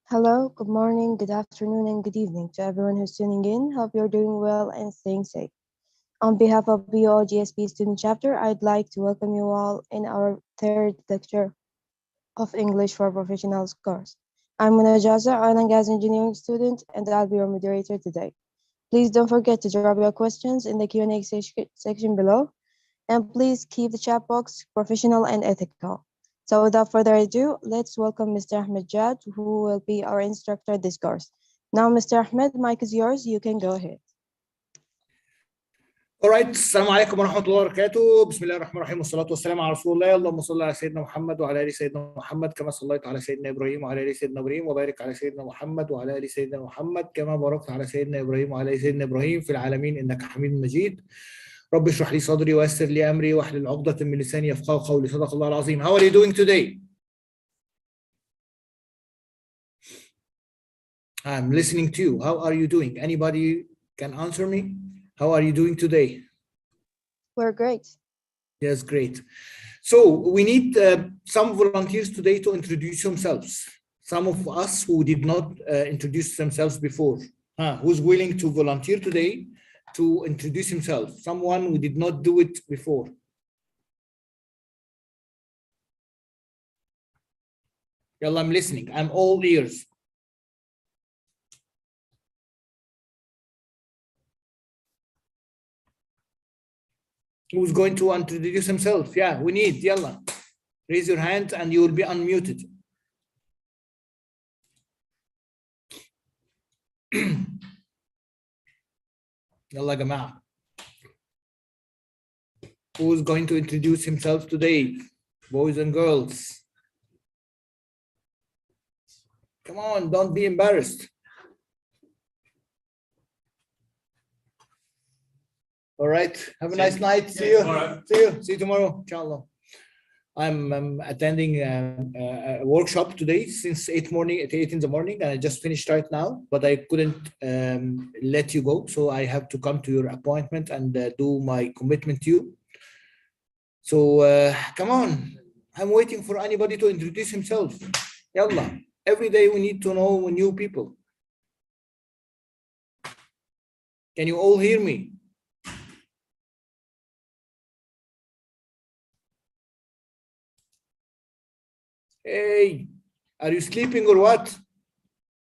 Hello, good morning, good afternoon, and good evening to everyone who's tuning in. Hope you're doing well and staying safe. On behalf of BO GSP Student Chapter, I'd like to welcome you all in our third lecture of English for Professionals course. I'm Munajaza, oil and gas engineering student, and I'll be your moderator today. Please don't forget to drop your questions in the Q&A section below, and please keep the chat box professional and ethical. So without further ado, let's welcome Mr. Ahmed Jad, who will be our instructor this course. Now, Mr. Ahmed, mic is yours. You can go ahead. Alright, السلام عليكم ورحمة الله وبركاته. بسم الله الرحمن الرحيم والصلاة والسلام على رسول الله. اللهم صل على سيدنا محمد وعلى آل سيدنا محمد كما صليت على سيدنا إبراهيم وعلى آل سيدنا إبراهيم وبارك على سيدنا محمد وعلى آل سيدنا محمد كما باركت على سيدنا إبراهيم وعلى آل سيدنا إبراهيم في العالمين إنك حميد مجيد. رب اشرح لي صدري ويسر لي أمري واحلل عقدة من لساني يفقهوا قولي. صدق الله العظيم. How are you doing today? I'm listening to you. How are you doing? Anybody can answer me? How are you doing today? We're great. Yes, great. So we need some volunteers today to introduce themselves. Some of us who did not introduce themselves before. Who's willing to volunteer today to introduce himself? Someone who did not do it before. Yalla, I'm listening. I'm all ears. Who's going to introduce himself? Yeah, we need. Yalla. Raise your hand and you will be unmuted. Yalla, Jama'a. Who's going to introduce himself today? Boys and girls. Come on, don't be embarrassed. All right. Have a nice night. See you. See you tomorrow. Inshallah. I'm attending a workshop today since 8 in the morning, and I just finished right now, but I couldn't let you go. So I have to come to your appointment and do my commitment to you. So come on. I'm waiting for anybody to introduce himself. Yalla. Every day we need to know new people. Can you all hear me? Hey, are you sleeping or what?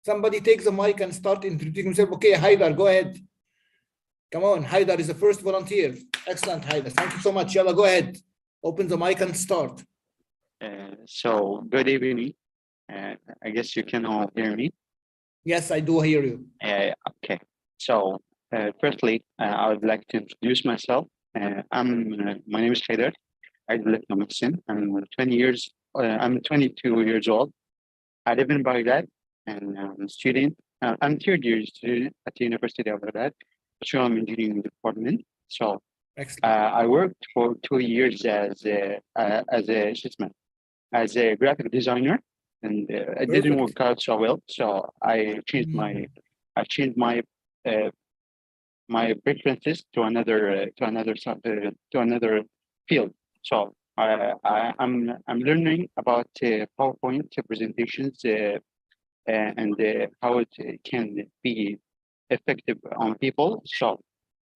Somebody take the mic and start introducing himself. Okay, Haidar, go ahead. Come on, Haidar is the first volunteer. Excellent, Haidar. Thank you so much. Yalla, go ahead. Open the mic and start. So, good evening. I guess you can all hear me. Yes, I do hear you. Okay. So, firstly, I would like to introduce myself. My name is Haidar. I live in Mexico. I'm 22 years old. I live in Baghdad, and I'm a student. I'm third year student at the University of Baghdad, Petroleum Engineering Department. So I worked for 2 years as a graphic designer, and it didn't work out so well. So I changed my preferences to another field. So I'm learning about PowerPoint presentations and how it can be effective on people. So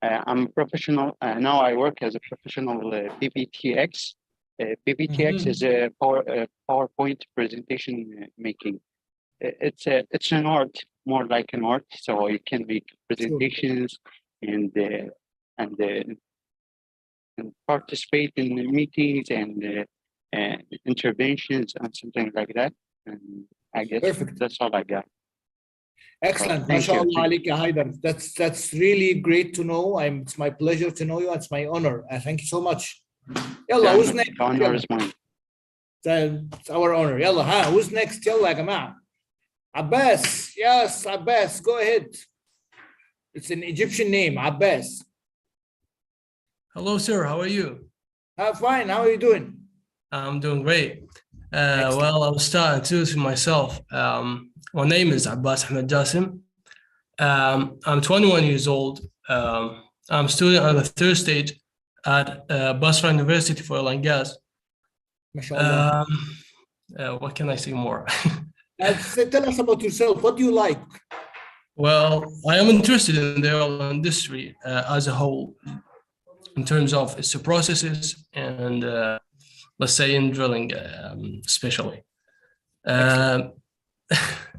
I'm a professional now. I work as a professional PPTX. PPTX is a PowerPoint presentation making. It's an art, more like an art. So you can make presentations and participate in meetings and interventions and something like that. And I guess that's all I got. Excellent. MashaAllah alayk, Haidar. That's really great to know. It's my pleasure to know you. It's my honor. Thank you so much. Yalla, who's next? The honor is mine. It's our honor. Yalla, who's next? Yalla, Jama'a. Abbas. Yes, Abbas. Go ahead. It's an Egyptian name, Abbas. Hello, sir. How are you? Fine. How are you doing? I'm doing great. Well, I'll start introducing myself. My name is Abbas Ahmed Jassim. I'm 21 years old. I'm a student on the third stage at Basra University for Oil and Gas. What can I say more? Tell us about yourself. What do you like? Well, I am interested in the oil industry as a whole, in terms of its processes and let's say in drilling, especially. Excellent.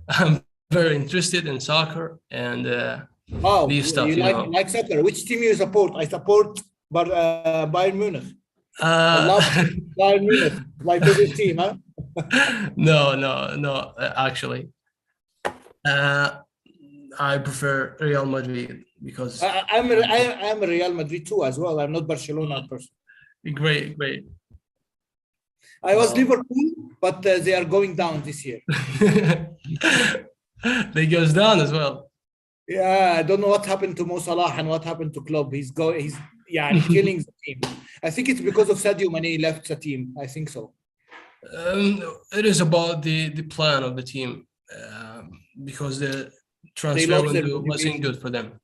I'm very interested in soccer and Oh, these stuff, you like soccer. Which team you support? I support Bayern Munich. I love Bayern Munich, my favorite team, huh? No, actually. I prefer Real Madrid because I'm a Real Madrid too as well. I'm not Barcelona person. great. I was Liverpool, but they are going down this year. They goes down as well. Yeah, I don't know what happened to Mo Salah and what happened to Klopp. He's killing the team. I think it's because of Sadio Mane left the team. I think so. It is about the plan of the team because the transfer window wasn't good for them.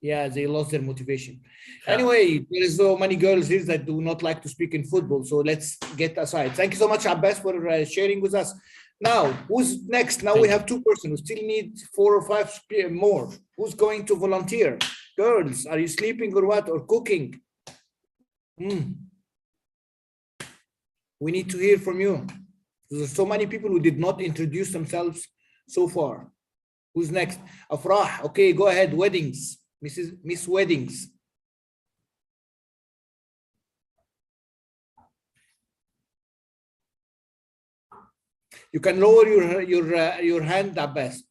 Yeah, they lost their motivation. Yeah. Anyway, there is so many girls here that do not like to speak in football, so let's get aside. Thank you so much, Abbas, for sharing with us. Now, who's next? Now we have 2 persons. We still need 4 or 5 more. Who's going to volunteer? Girls, are you sleeping or what? Or cooking? We need to hear from you. There's so many people who did not introduce themselves so far. Who's next? Afrah. Okay, go ahead. Weddings. Miss Weddings. You can lower your hand, Abbas.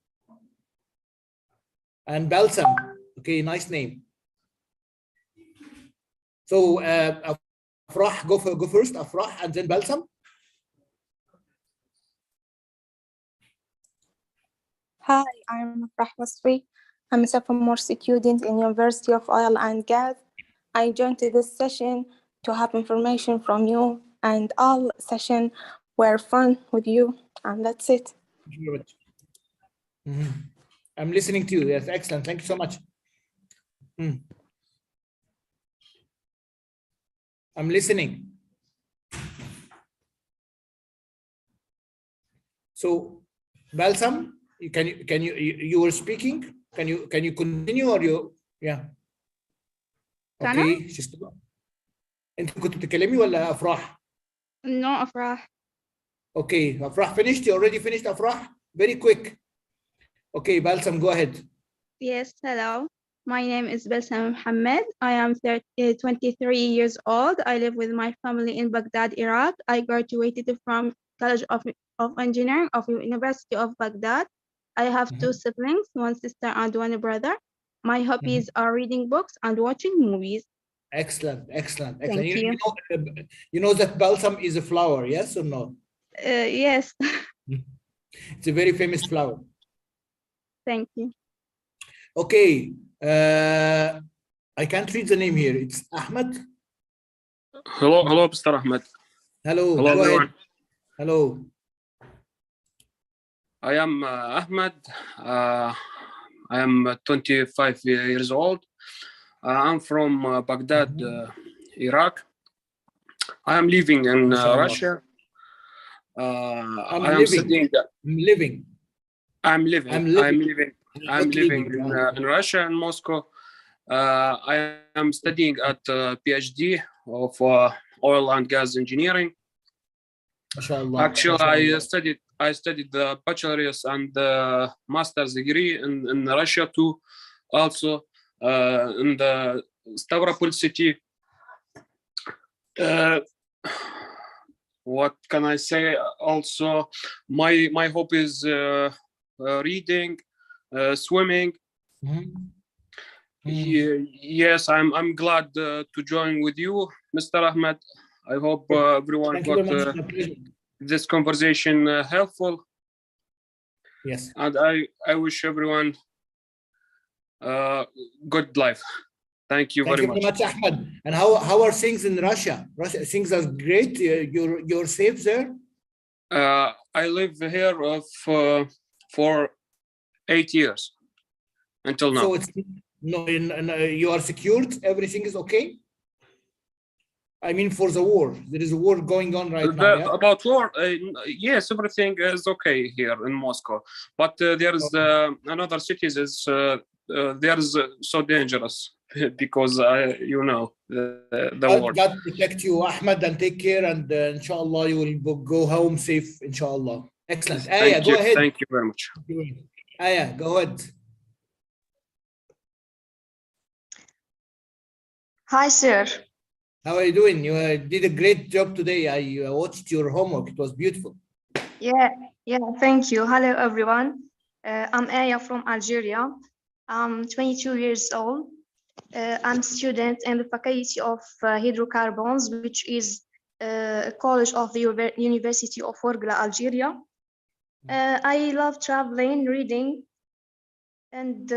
And Balsam. Okay, nice name. So Afrah, go first. Afrah, and then Balsam. Hi, I'm Afrah Wasfi. I'm a sophomore student in University of Oil and Gas. I joined this session to have information from you, and all sessions were fun with you, and that's it. Thank you very much. I'm listening to you. Yes, excellent. Thank you so much. I'm listening. So, Balsam, you were speaking? Can you continue or you? Yeah. Okay. انت كنت بتتكلمي ولا أفراح؟ No, Afrah. Okay, Afrah finished. You already finished, Afrah? Very quick. Okay, Balsam, go ahead. Yes, hello. My name is Balsam Mohammed. I am 23 years old. I live with my family in Baghdad, Iraq. I graduated from College of Engineering of University of Baghdad. I have 2 siblings, 1 sister and 1 brother. My hobbies are reading books and watching movies. Excellent. Thank you. You know that balsam is a flower, yes or no? Yes. It's a very famous flower. Thank you. Okay. I can't read the name here. It's Ahmed. Hello, Mr. Ahmed. Hello. Hello, go everyone. ahead. Hello. I am Ahmed. I am 25 years old. I'm from Baghdad, Iraq. I am living in Russia. I'm living in Russia, in Moscow. I am studying at PhD of oil and gas engineering. Actually, I studied the bachelor's and the master's degree in Russia too, also in the Stavropol city. What can I say? Also, my hope is reading, swimming. Yes, I'm glad to join with you, Mr. Ahmed. I hope everyone got this conversation helpful. Yes. And I wish everyone good life. Thank you very much. Ahmed. And how are things in Russia? Things are great. You're safe there? I live here for 8 years until now. So it's you are secured. Everything is okay. I mean, for the war. There is a war going on right now. Yeah? About war, yes, everything is okay here in Moscow, but there is another cities is there is so dangerous because you know the war. God protect you, Ahmed, and take care. And inshallah, you will go home safe. Inshallah. Excellent. Aya, go ahead. Thank you very much. Aya, go ahead. Hi, sir. How are you doing? You did a great job today. I watched your homework. It was beautiful. Yeah, thank you. Hello, everyone. I'm Aya from Algeria. I'm 22 years old. I'm a student in the Faculty of Hydrocarbons, which is a college of the University of Ouargla, Algeria. I love traveling, reading, and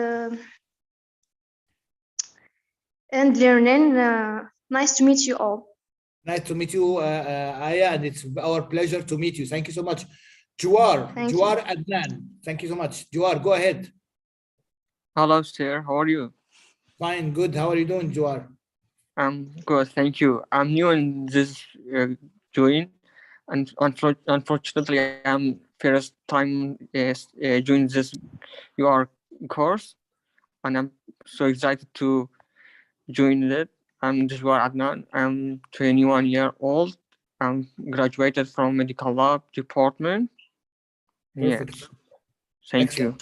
learning. Nice to meet you all. Nice to meet you, Aya, and it's our pleasure to meet you. Thank you so much. Jawar Adnan. Thank you so much. Jawar, go ahead. Hello, sir. How are you? Fine, good. How are you doing, Jawar? I'm good, thank you. I'm new in this join, and unfortunately, I'm first time join this your course, and I'm so excited to join it. I'm Jawar Adnan. I'm 21 years old. I'm graduated from medical lab department. Perfect. Yes. Thank you.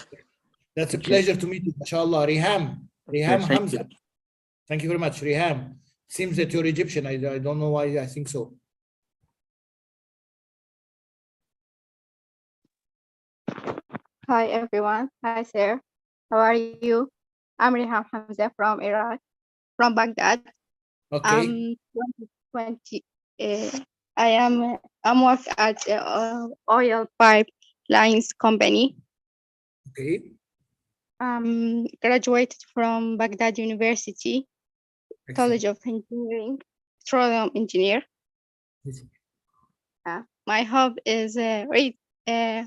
That's a pleasure to meet you, mashallah. Riham Hamza. Thank you very much, Riham. Seems that you're Egyptian. I don't know why I think so. Hi, everyone. Hi, sir. How are you? I'm Riham Hamza from Iraq, from Baghdad. Okay. I'm 20. I'm work at oil pipelines company. Okay. Graduated from Baghdad University, College of Engineering, petroleum engineer. My hobby is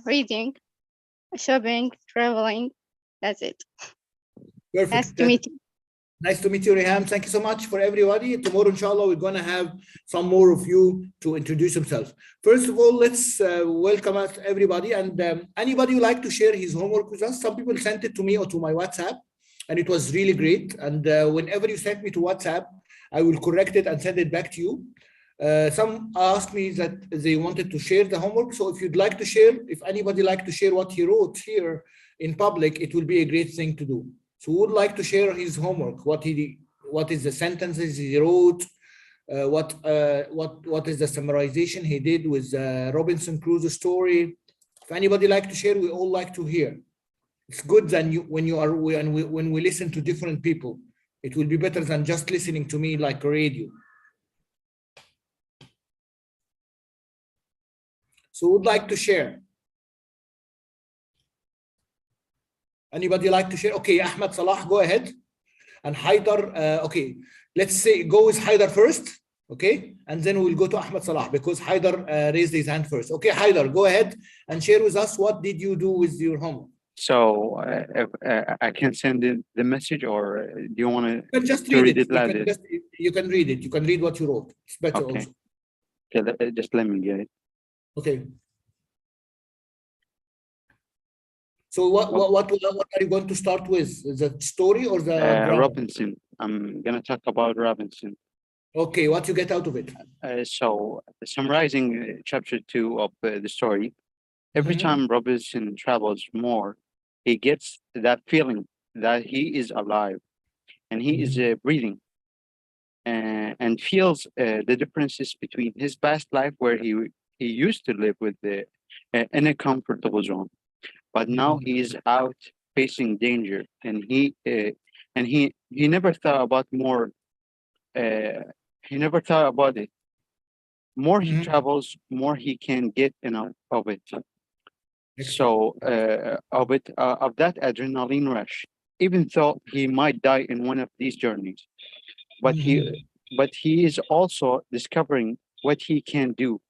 reading, shopping, traveling. That's it. Perfect. Nice to meet you. Nice to meet you, Riham. Thank you so much for everybody. Tomorrow, inshallah, we're going to have some more of you to introduce themselves. First of all, let's welcome us, everybody. And anybody who like to share his homework with us, some people sent it to me or to my WhatsApp, and it was really great. And whenever you send me to WhatsApp, I will correct it and send it back to you. Some asked me that they wanted to share the homework. So if you'd like to share, if anybody like to share what he wrote here in public, it will be a great thing to do. So who would like to share his homework? What is the sentences he wrote? What is the summarization he did with Robinson Crusoe story? If anybody like to share, we all like to hear. It's good than when we listen to different people. It will be better than just listening to me like a radio. So who would like to share? Anybody like to share? Okay, Ahmed Salah, go ahead. And Haidar, okay, let's say go with Haidar first, okay? And then we'll go to Ahmed Salah because Haidar raised his hand first. Okay, Haidar, go ahead and share with us what did you do with your homework? So I can send in the message, or do you want to just read it? You can read it. You can read what you wrote. It's better also. Okay, just let me get it. Okay. So what are you going to start with? The story or the Robinson? I'm gonna talk about Robinson. Okay, what you get out of it? So summarizing chapter 2 of the story, every time Robinson travels more, he gets that feeling that he is alive and he is breathing, and feels the differences between his past life where he used to live with in a comfortable zone. But now he is out facing danger, and he never thought about more. He never thought about it. More he travels, more he can get enough of it. So of that adrenaline rush, even though he might die in one of these journeys, but he is also discovering what he can do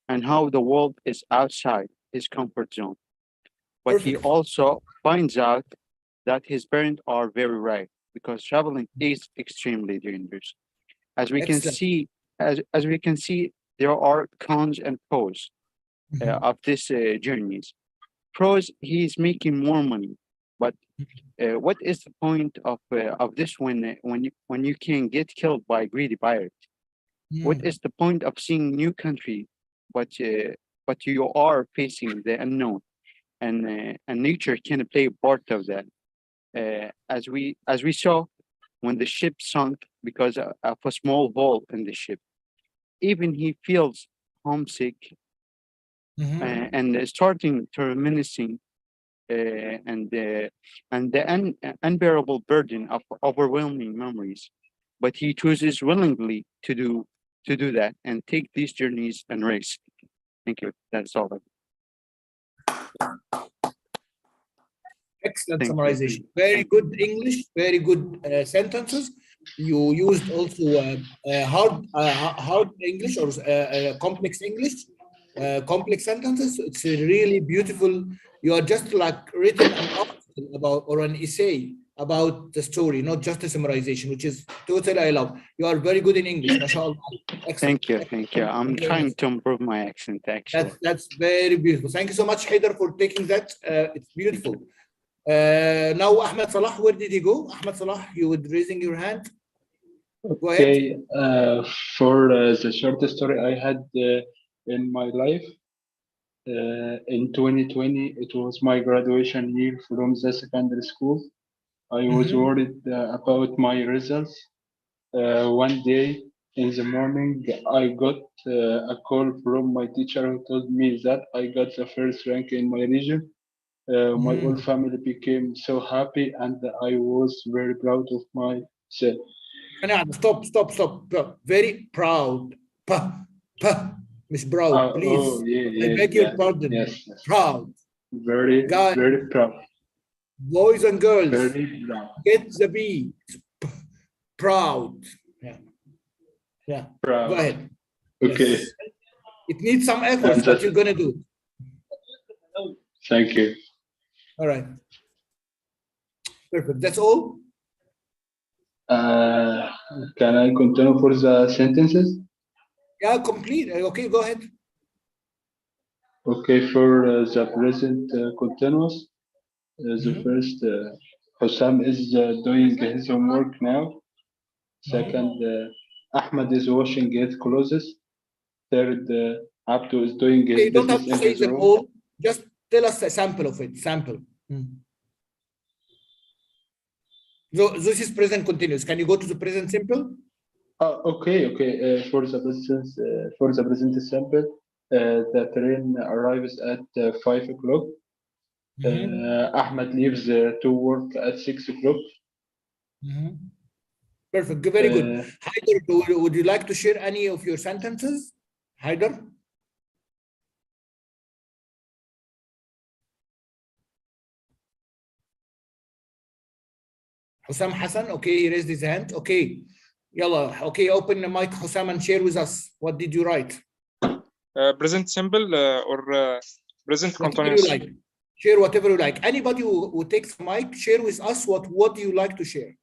and how the world is outside his comfort zone. But he also finds out that his parents are very right, because traveling is extremely dangerous. As we can see as we can see, there are cons and pros of this journeys. Pros, he's making more money, but what is the point of this when you can get killed by greedy pirate? What is the point of seeing new country, but you are facing the unknown, and nature can play a part of that. As we saw when the ship sunk because of a small hole in the ship, even he feels homesick and starting to reminiscing and the unbearable burden of overwhelming memories, but he chooses willingly to do that and take these journeys and race. Thank you. That's all. Excellent Thank you. summarization. Very good English, very good sentences. You used also hard English or complex English, complex sentences. It's really beautiful. You are just like written an article about or an essay about the story, not just a summarization, which is totally I love. You are very good in English, mashallah. Excellent. Thank you. I'm trying to improve my accent actually. That's very beautiful. Thank you so much, Haider, for taking that. It's beautiful. Now Ahmed Salah, where did he go? Ahmed Salah, you were raising your hand. Go ahead. Okay, for the short story I had in my life, in 2020, it was my graduation year from the secondary school. I was worried about my results. One day in the morning, I got a call from my teacher who told me that I got the first rank in my region. My whole family became so happy, and I was very proud of myself. Stop. Bro. Very proud. Miss Proud, please. Oh, yeah, I beg your pardon. Yes. Proud. Very proud. Boys and girls, Very proud. get the beat. Proud. Yeah. Proud. Go ahead. Okay. Yes. It needs some effort, but you're gonna do. Thank you. All right. Perfect. That's all. Can I continue for the sentences? Yeah, complete. Okay, go ahead. Okay, for the present continuous, the first, Hussam is doing his homework now. Second, Ahmed is washing his clothes. Third, Abdu is doing his You don't have business to in say his them room. all. Just tell us a sample of it. Sample. So this is present continuous. Can you go to the present simple? Okay. For the present simple, the train arrives at 5 o'clock. Ahmed leaves to work at 6 o'clock. Perfect. Very good. Haider, would you like to share any of your sentences? Haider? Hussam Hassan, okay, he raised his hand. Okay. Yalla, okay, open the mic, Hussam, and share with us. What did you write? Present simple or present Whatever continuous? you like. Share whatever you like. Anybody who takes the mic, share with us what do you like to share?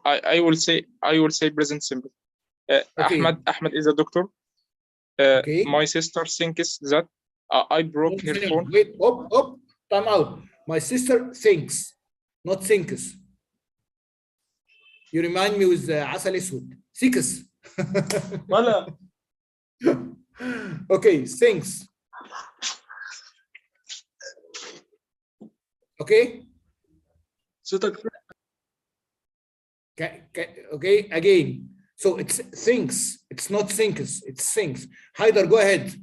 I will say present simple. Okay. Ahmed is a doctor. Okay. My sister thinks that I broke her phone. Wait, up, time out. My sister thinks, not thinks. You remind me with Asal Iswood. Thinks. Okay, thinks. Okay. Okay, again. So it's thinks. It's not thinks. It's thinks. Haider, go ahead.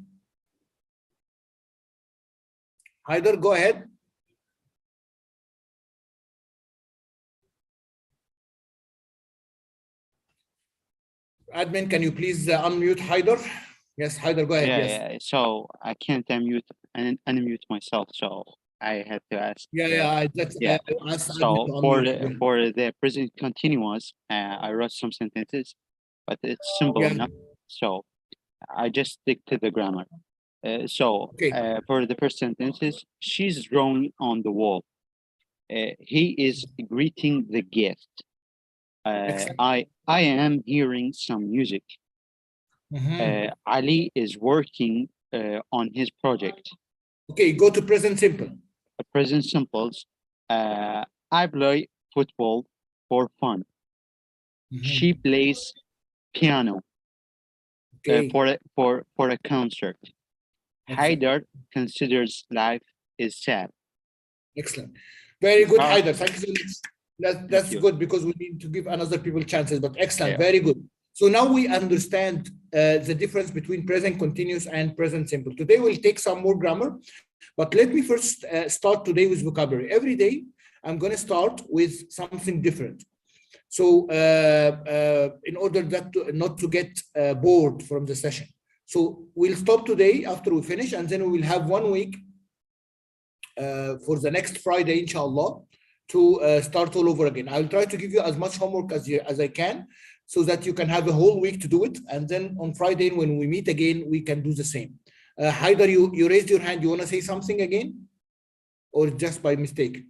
Haider, go ahead. Admin, can you please unmute Haider? Yes, Haider, go ahead. Yeah. So I can't unmute myself. So I had to ask. So for the present continuous, I wrote some sentences, but it's simple enough. So I just stick to the grammar. For the first sentences, she's drawing on the wall. He is greeting the guest. I am hearing some music. Ali is working on his project. Okay, go to present simple. Present simples. I play football for fun. She plays piano for a concert. Haider considers life is sad. Excellent. Very good, Uh, Haider. Thank you so much. That's you. good because we need to give another people chances, but excellent. Yeah. Very good. So now we understand the difference between present continuous and present simple. Today we'll take some more grammar, but let me first start today with vocabulary. Every day, I'm going to start with something different. So in order that not to get bored from the session. So we'll stop today after we finish, and then we will have 1 week for the next Friday, inshallah, to start all over again. I'll try to give you as much homework as I can, so that you can have a whole week to do it. And then on Friday, when we meet again, we can do the same. Haider, you raised your hand. You want to say something again? Or just by mistake?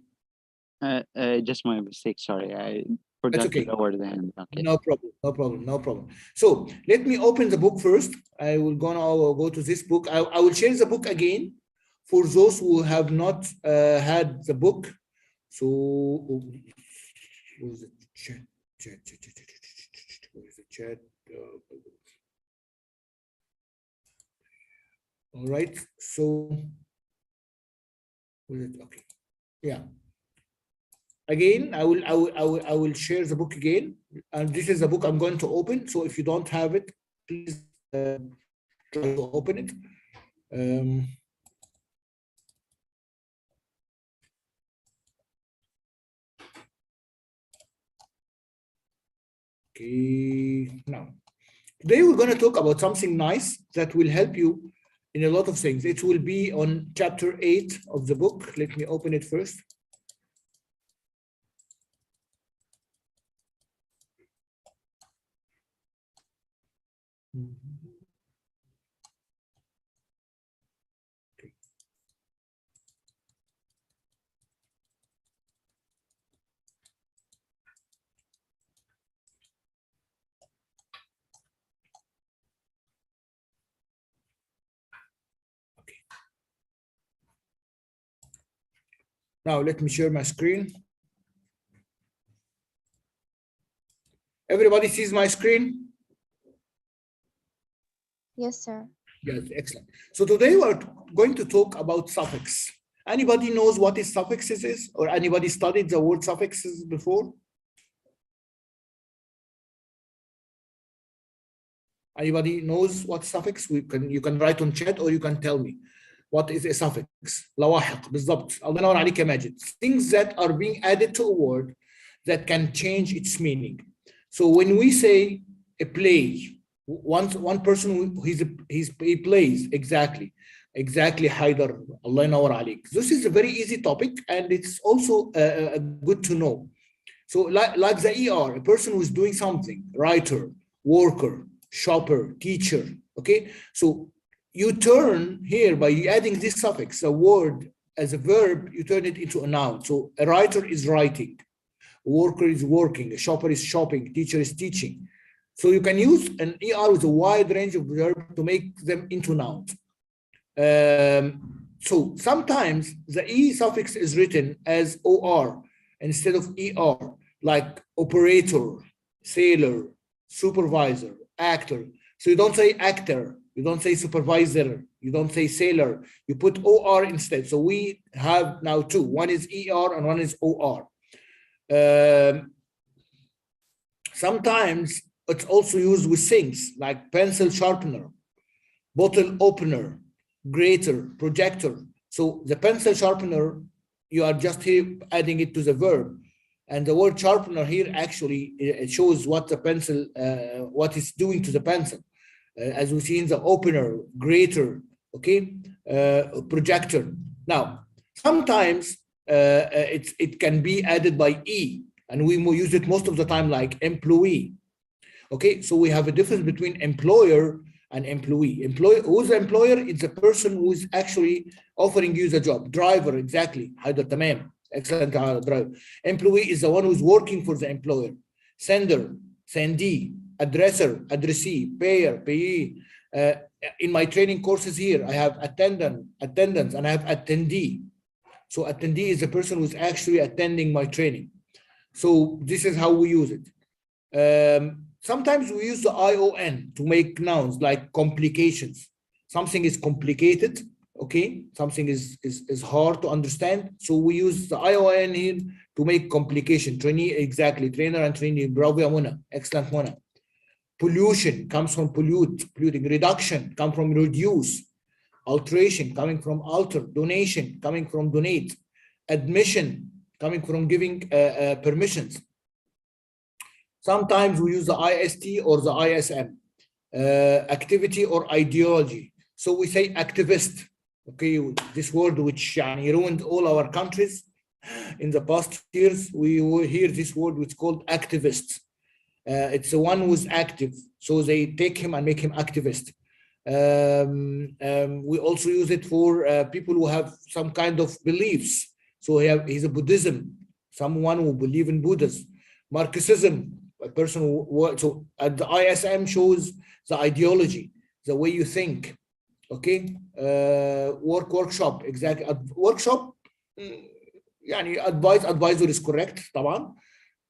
Just my mistake, sorry. I forgot to lower the hand. Okay. No problem, no problem, no problem. So let me open the book first. I will go to this book. I will share the book again for those who have not had the book. So, where is it? Where is the chat? All right. So, where is it? Okay. Yeah. Again, I will share the book again, and this is the book I'm going to open. So if you don't have it, please try to open it. Okay, now, today we're going to talk about something nice that will help you in a lot of things. It will be on chapter 8 of the book. Let me open it first. Now let me share my screen. Everybody sees my screen? Yes, sir. Yes, excellent. So today we're going to talk about suffix. Anybody knows what is suffixes is, or anybody studied the word suffixes before? Anybody knows what suffix? You can write on chat, or you can tell me what is a suffix. لواحق بالضبط. الله ينور عليك يا ماجد. Things that are being added to a word that can change its meaning. So when we say a play, one person he plays exactly Haider, Allah ينور عليك. This is a very easy topic, and it's also good to know. So like the ER, a person who is doing something, writer, worker, shopper, teacher. Okay, so you turn here by adding this suffix, a word as a verb, you turn it into a noun. So a writer is writing, a worker is working, a shopper is shopping, teacher is teaching. So you can use an ER with a wide range of verbs to make them into nouns. So sometimes the E suffix is written as OR instead of ER, like operator, sailor, supervisor, actor. So you don't say actor, you don't say supervisor, you don't say sailor, you put OR instead. So we have now two, one is ER and one is OR. Sometimes it's also used with things like pencil sharpener, bottle opener, grater, projector. So the pencil sharpener, you are just here adding it to the verb. And the word sharpener here actually it shows what the pencil, what it's doing to the pencil. As we see in the opener, grater, okay, projector. Now, sometimes it can be added by E, and we use it most of the time like employee. Okay, so we have a difference between employer and employee. Who's the employer? It's a person who is actually offering you the job. Driver, exactly. Haider, tamam. Excellent driver. Employee is the one who's working for the employer. sender, sendee, addresser, addressee, payer, payee. In my training courses here, I have attendance, and I have attendee. So attendee is the person who's actually attending my training. So this is how we use it. Sometimes we use the ION to make nouns like complications. Something is complicated, okay? Something is hard to understand. So we use the ION here to make complication. Trainee, exactly, trainer and trainee. Bravo, Mona. Excellent, Mona. Pollution comes from polluting. Reduction comes from reduce. Alteration coming from alter. Donation coming from donate. Admission coming from giving permissions. Sometimes we use the IST or the ISM. Activity or ideology. So we say activist. Okay, this word which ruined all our countries in the past years. We will hear this word which is called activist. It's the one who's active, so they take him and make him activist. We also use it for people who have some kind of beliefs. So he's a Buddhism, someone who believes in Buddhism. Marxism, a person who, so the ISM shows the ideology, the way you think. Okay, workshop, exactly. Workshop, advisor is correct, طبعا.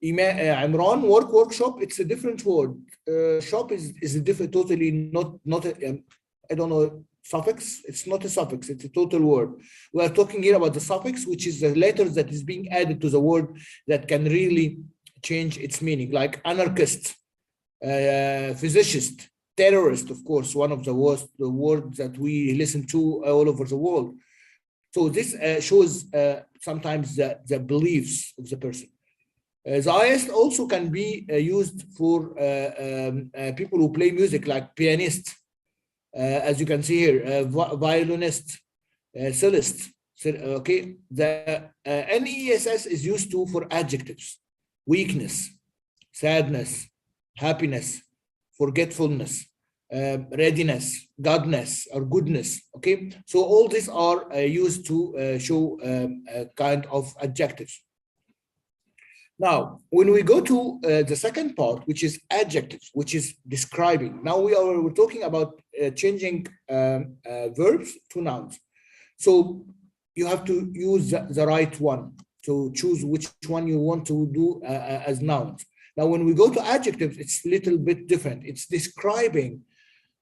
Imran, workshop, it's a different word. Shop is a different, totally not I don't know, suffix. It's not a suffix, it's a total word. We are talking here about the suffix, which is the letters that is being added to the word that can really change its meaning, like anarchist, physicist, terrorist, of course, one of the worst words that we listen to all over the world. So this shows sometimes the beliefs of the person. The IS also can be used for people who play music, like pianist, as you can see here, violinist, cellist. Okay, the NESS is used for adjectives: weakness, sadness, happiness, forgetfulness, readiness, godness, or goodness. Okay, so all these are used to show kind of adjectives. Now, when we go to the second part, which is adjectives, which is describing. Now we're talking about changing verbs to nouns. So you have to use the right one to choose which one you want to do as nouns. Now, when we go to adjectives, it's a little bit different. It's describing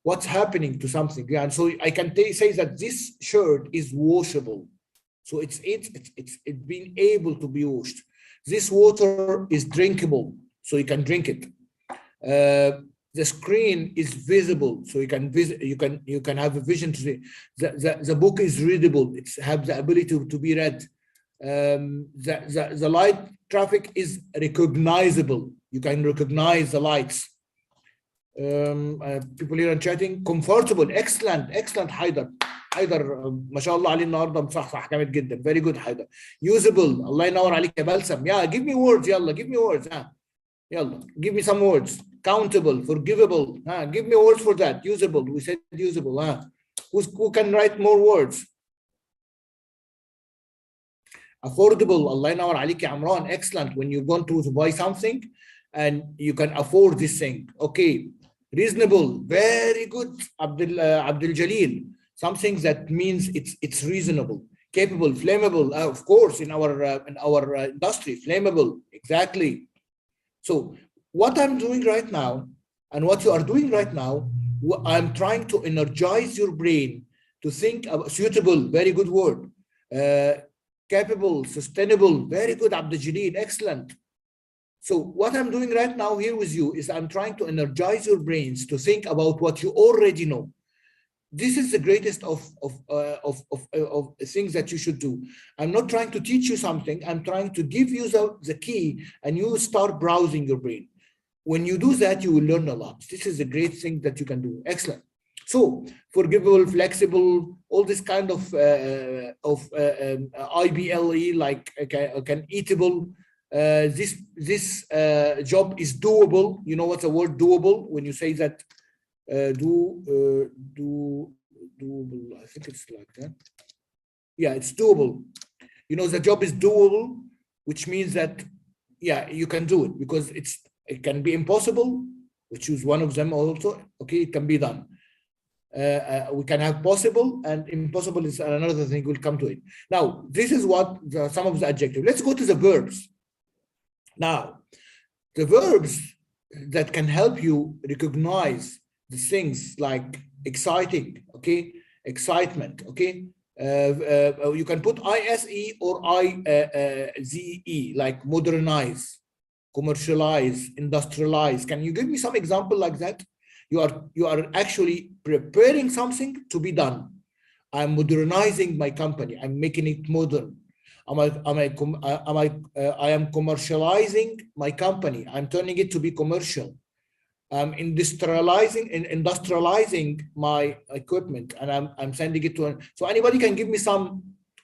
what's happening to something. Yeah, and so I can say that this shirt is washable. So it's being able to be washed. This water is drinkable, so you can drink it. The screen is visible, so you can have a vision to see. The book is readable; it has the ability to be read. The light traffic is recognizable. You can recognize the lights. People here are chatting. Comfortable, excellent, حيدر. ما شاء الله عليه النهارده مصحصح جامد جدا. Very good حيدر. Usable, الله ينور عليك يا بلسم. Yeah, give me words. يلا, give me words. يلا, give me some words. Countable, forgivable. Give me words for that. Usable, we said usable. Who can write more words? Affordable, الله ينور عليك يا عمران. Excellent. When you're going to buy something and you can afford this thing. Okay. Reasonable, very good. Abdul Jalil. Something that means it's reasonable. Capable, flammable, of course, in our industry, flammable, exactly. So what I'm doing right now and what you are doing right now, I'm trying to energize your brain to think about suitable, very good word. Capable, sustainable, very good, Abdul Jalil, excellent. So what I'm doing right now here with you is I'm trying to energize your brains to think about what you already know. This is the greatest of things that you should do. I'm not trying to teach you something. I'm trying to give you the key and you start browsing your brain. When you do that, you will learn a lot. This is a great thing that you can do. Excellent. So forgivable, flexible, all this kind of IBLE, like can eatable. This job is doable. You know what's the word doable? When you say that doable, I think it's like that. Yeah, it's doable. You know, the job is doable, which means that, yeah, you can do it because It can be impossible, which is one of them also. Okay, it can be done. We can have possible, and impossible is another thing. We'll come to it. Now, this is what some of the adjectives. Let's go to the verbs. Now, the verbs that can help you recognize the things like exciting, okay, excitement, okay. You can put ISE or IZE, like modernize, commercialize, industrialize. Can you give me some example like that? You are actually preparing something to be done. I'm modernizing my company. I'm making it modern. I am commercializing my company. I'm turning it to be commercial. I'm industrializing my equipment, and I'm sending it to. So anybody can give me some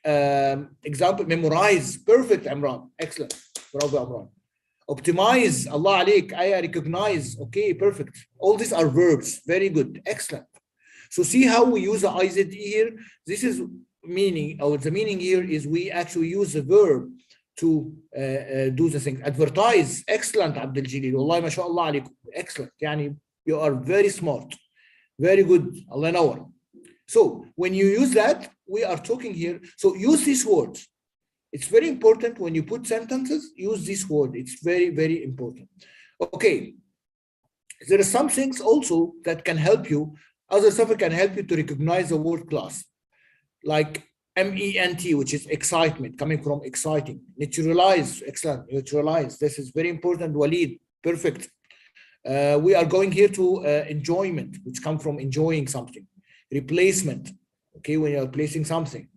example. Memorize. Perfect, Imran. Excellent. Bravo, Imran. Optimize, Allah alaik, I recognize, okay, perfect. All these are verbs, very good, excellent. So see how we use the IZE here? This is meaning, or the meaning here is we actually use the verb to do the thing. Advertise, excellent, Abdul Jalil, Wallahi mashallah alaikum, excellent. Yani, you are very smart, very good, Allah nawar. So when you use that, we are talking here, so use these words. It's very important when you put sentences, use this word. It's very, very important. Okay. There are some things also that can help you. Other stuff can help you to recognize the word class. Like MENT, which is excitement, coming from exciting. Neutralize, excellent, neutralize. This is very important, Walid, perfect. We are going here to enjoyment, which comes from enjoying something. Replacement, okay, when you're replacing something.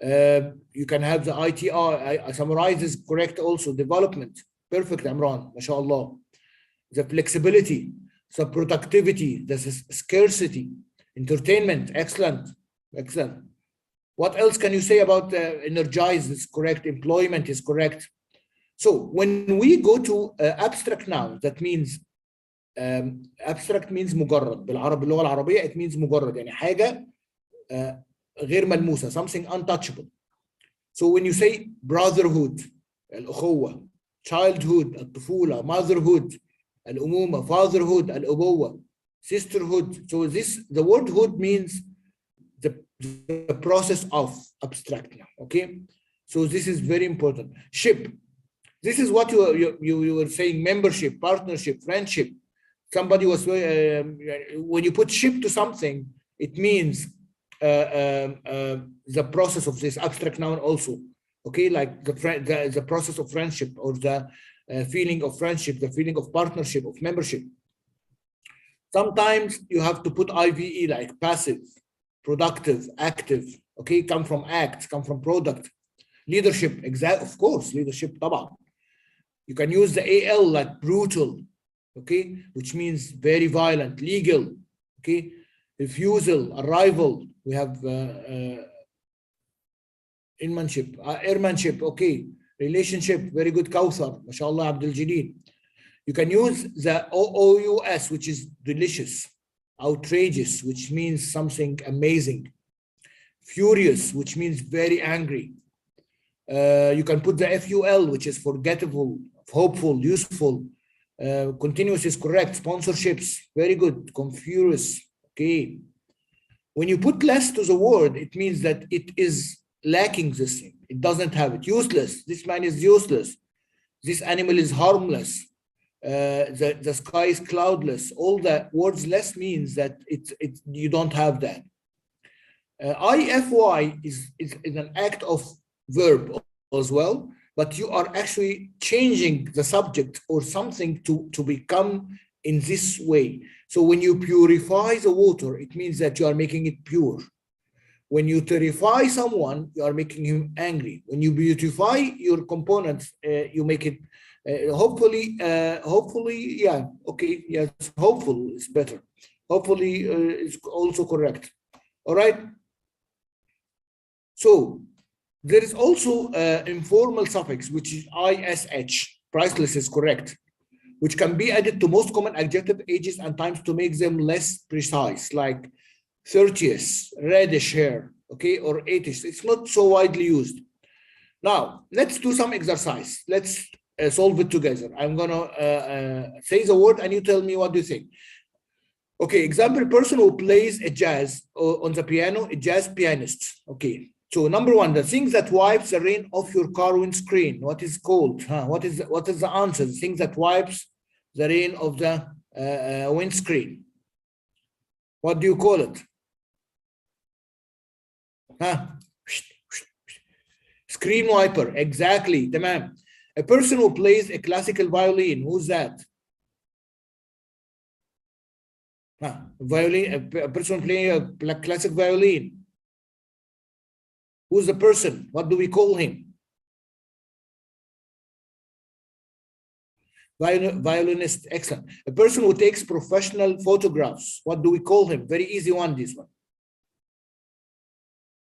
You can have the ITR, I summarize this correct also, development, perfect, Imran, mashallah. The flexibility, the productivity, the scarcity, entertainment, excellent, excellent. What else can you say about energize is correct, employment is correct. So when we go to abstract noun, that means abstract means مجرد. باللغة العربية it means مجرد, يعني حاجة غير ملموسة, something untouchable. So when you say brotherhood, الأخوة, childhood, الطفولة, motherhood, الأمومة, fatherhood, الأبوة, sisterhood. So the word hood means the process of abstract now, okay? So this is very important. Ship. This is what you were saying, membership, partnership, friendship. Somebody was, when you put ship to something, it means the process of this abstract noun also, okay, like the process of friendship, or the feeling of friendship, the feeling of partnership, of membership. Sometimes you have to put IVE, like passive, productive, active, okay, come from act, come from product. Leadership, of course, leadership, طبعا. You can use the AL, like brutal, okay, which means very violent. Legal, okay, refusal, arrival. We have airmanship, okay, relationship, very good, Kawthar, mashallah, Abdul Jalil. You can use the OOUS, which is delicious, outrageous, which means something amazing, furious, which means very angry. You can put the FUL, which is forgettable, hopeful, useful. Continuous is correct. Sponsorships, very good. Confused, okay. When you put less to the word, it means that it is lacking this thing. It doesn't have it. Useless. This man is useless. This animal is harmless. The sky is cloudless. All the words less means that you don't have that. IFY is an act of verb as well, but you are actually changing the subject or something to become in this way. So when you purify the water, it means that you are making it pure. When you terrify someone, you are making him angry. When you beautify your components, you make it hopefully, yeah, okay, yes, hopeful is better. Hopefully is also correct. All right. So there is also informal suffix, which is ISH. Priceless is correct, which can be added to most common adjective ages and times to make them less precise, like 30th, reddish hair, okay, or 80th. It's not so widely used. Now, let's do some exercise. Let's solve it together. I'm gonna say the word and you tell me what do you think. Okay, example, person who plays a jazz on the piano, a jazz pianist. Okay, so number one, the thing that wipes the rain off your car windscreen, what is called? What is the answer? The thing that wipes the rain of the windscreen. What do you call it? Screen wiper, exactly, tamam. A person who plays a classical violin, who's that? Violin, a person playing a classic violin. Who's the person? What do we call him? Violinist, excellent. A person who takes professional photographs, what do we call him? Very easy one, this one.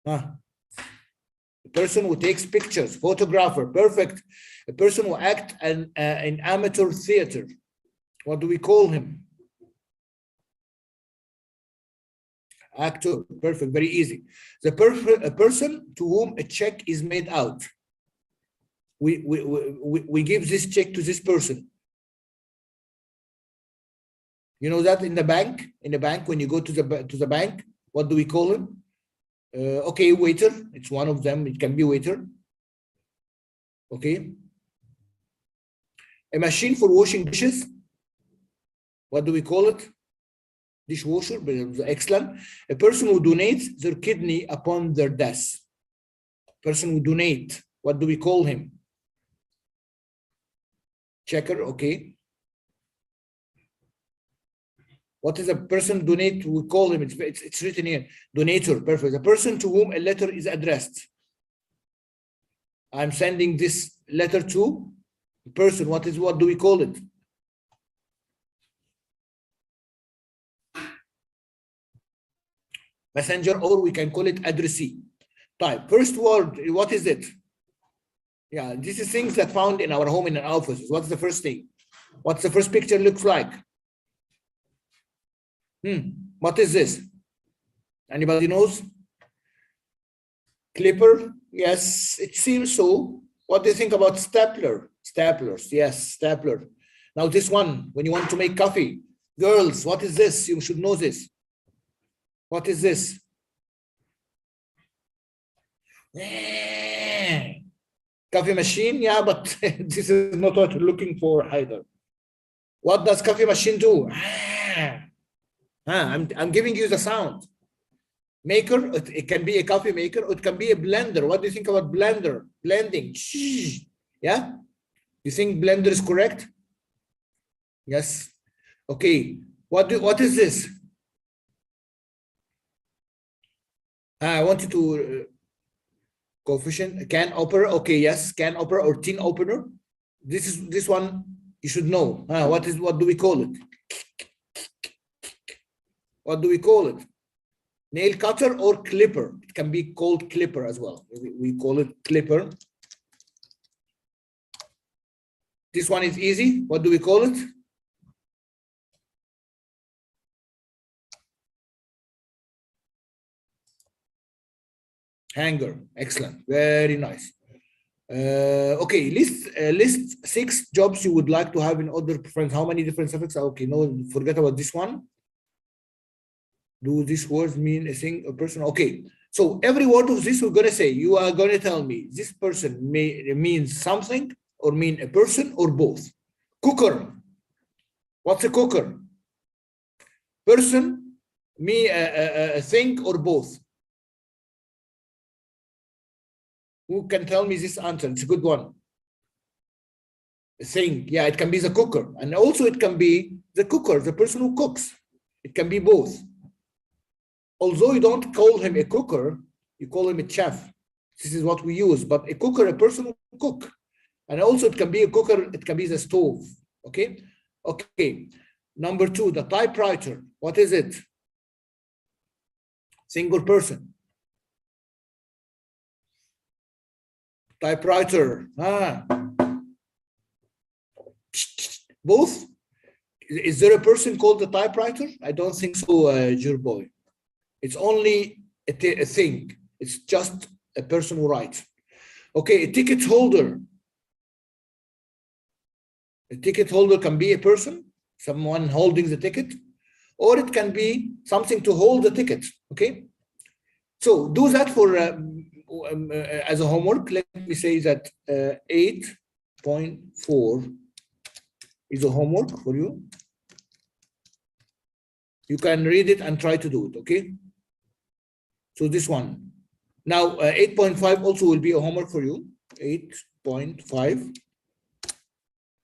A person who takes pictures, photographer, perfect. A person who acts in amateur theater, what do we call him? Actor, perfect, very easy. A person to whom a check is made out. We give this check to this person. You know that in the bank, when you go to the bank, what do we call him? Okay, waiter, it's one of them, it can be waiter. Okay. A machine for washing dishes, what do we call it? Dishwasher, excellent. A person who donates their kidney upon their death. Person who donate, what do we call him? Checker, okay. What is a person donate? We call him, it's written here, donator, perfect. A person to whom a letter is addressed. I'm sending this letter to a person, what do we call it? Messenger, or we can call it addressee. Type. First word, what is it? Yeah, this is things that found in our home, in our offices. What's the first thing? What's the first picture looks like? What is this? Anybody knows? Clipper? Yes, it seems so. What do you think about stapler? Staplers, yes, stapler. Now this one, when you want to make coffee. Girls, what is this? You should know this. What is this? Coffee machine? Yeah, but this is not what you're looking for either. What does coffee machine do? I'm giving you the sound. Maker, it can be a coffee maker, or it can be a blender. What do you think about blender? Blending. Yeah? You think blender is correct? Yes. Okay. What is this? I wanted to coefficient can opener. Okay, yes, can opener or tin opener. This one you should know. What do we call it? What do we call it? Nail cutter or clipper? It can be called clipper as well. We call it clipper. This one is easy. What do we call it? Hanger. Excellent. Very nice. Okay, list 6 jobs you would like to have in order preference. How many different suffixes? Okay, no, forget about this one. Do these words mean a thing, a person? Okay, so every word of this we're going to say, you are going to tell me this person means something or mean a person or both. Cooker. What's a cooker? Person, a thing or both? Who can tell me this answer? It's a good one. A thing. Yeah, it can be the cooker. And also it can be the cooker, the person who cooks. It can be both. Although you don't call him a cooker, you call him a chef. This is what we use. But a cooker, a person who cook. And also it can be a cooker, it can be the stove. Okay? Okay. Number 2, the typewriter. What is it? Single person. Typewriter. Both? Is there a person called the typewriter? I don't think so, Jerboy. It's only a thing. It's just a person who writes. Okay, a ticket holder. A ticket holder can be a person, someone holding the ticket, or it can be something to hold the ticket, okay? So do that for as a homework. Let me say that 8.4 is a homework for you. You can read it and try to do it, okay? So this one. Now 8.5 also will be a homework for you, 8.5.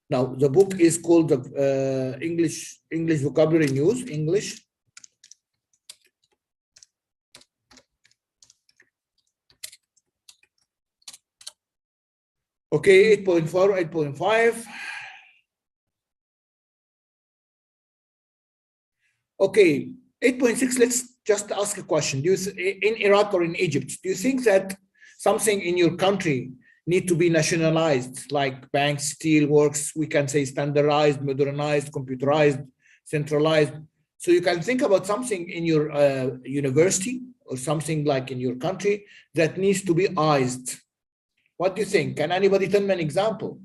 Now the book is called the English Vocabulary News, English. Okay, 8.4, 8.5. Okay, 8.6, let's just ask a question. Do you, in Iraq or in Egypt, do you think that something in your country need to be nationalized, like banks, steel works, we can say standardized, modernized, computerized, centralized? So you can think about something in your university or something like in your country that needs to be ized. What do you think? Can anybody tell me an example?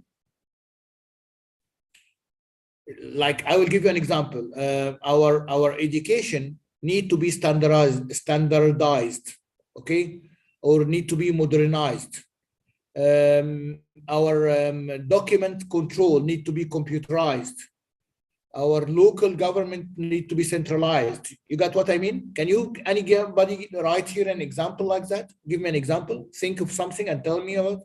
Like, I will give you an example. Our education need to be standardized, okay, or need to be modernized. Our document control need to be computerized. Our local government need to be centralized. You got what I mean? Can you, anybody write here an example like that? Give me an example. Think of something and tell me about.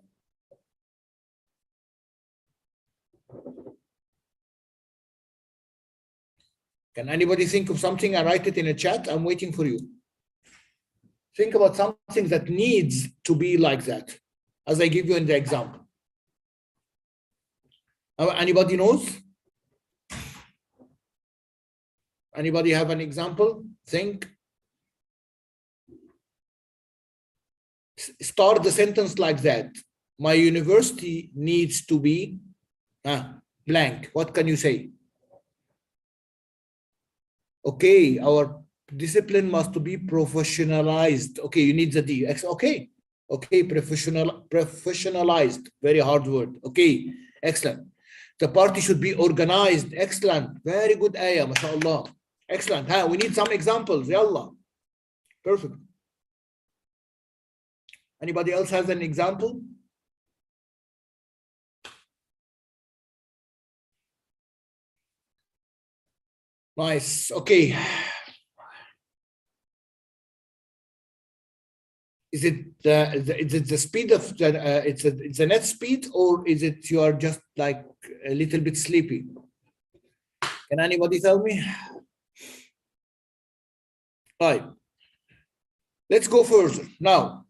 Can anybody think of something and write it in a chat? I'm waiting for you. Think about something that needs to be like that, as I give you in the example. Anybody knows? Anybody have an example? Think. Start the sentence like that. My university needs to be blank. What can you say? Okay, our discipline must be professionalized. Okay, you need the D. Okay, okay, professionalized. Very hard word. Okay, excellent. The party should be organized. Excellent. Very good ayah, mashallah. Excellent. We need some examples. Yallah. Perfect. Anybody else has an example? Nice. Okay. Is it the speed of the it's a net speed, or is it you are just like a little bit sleepy? Can anybody tell me? Right. Let's go further now.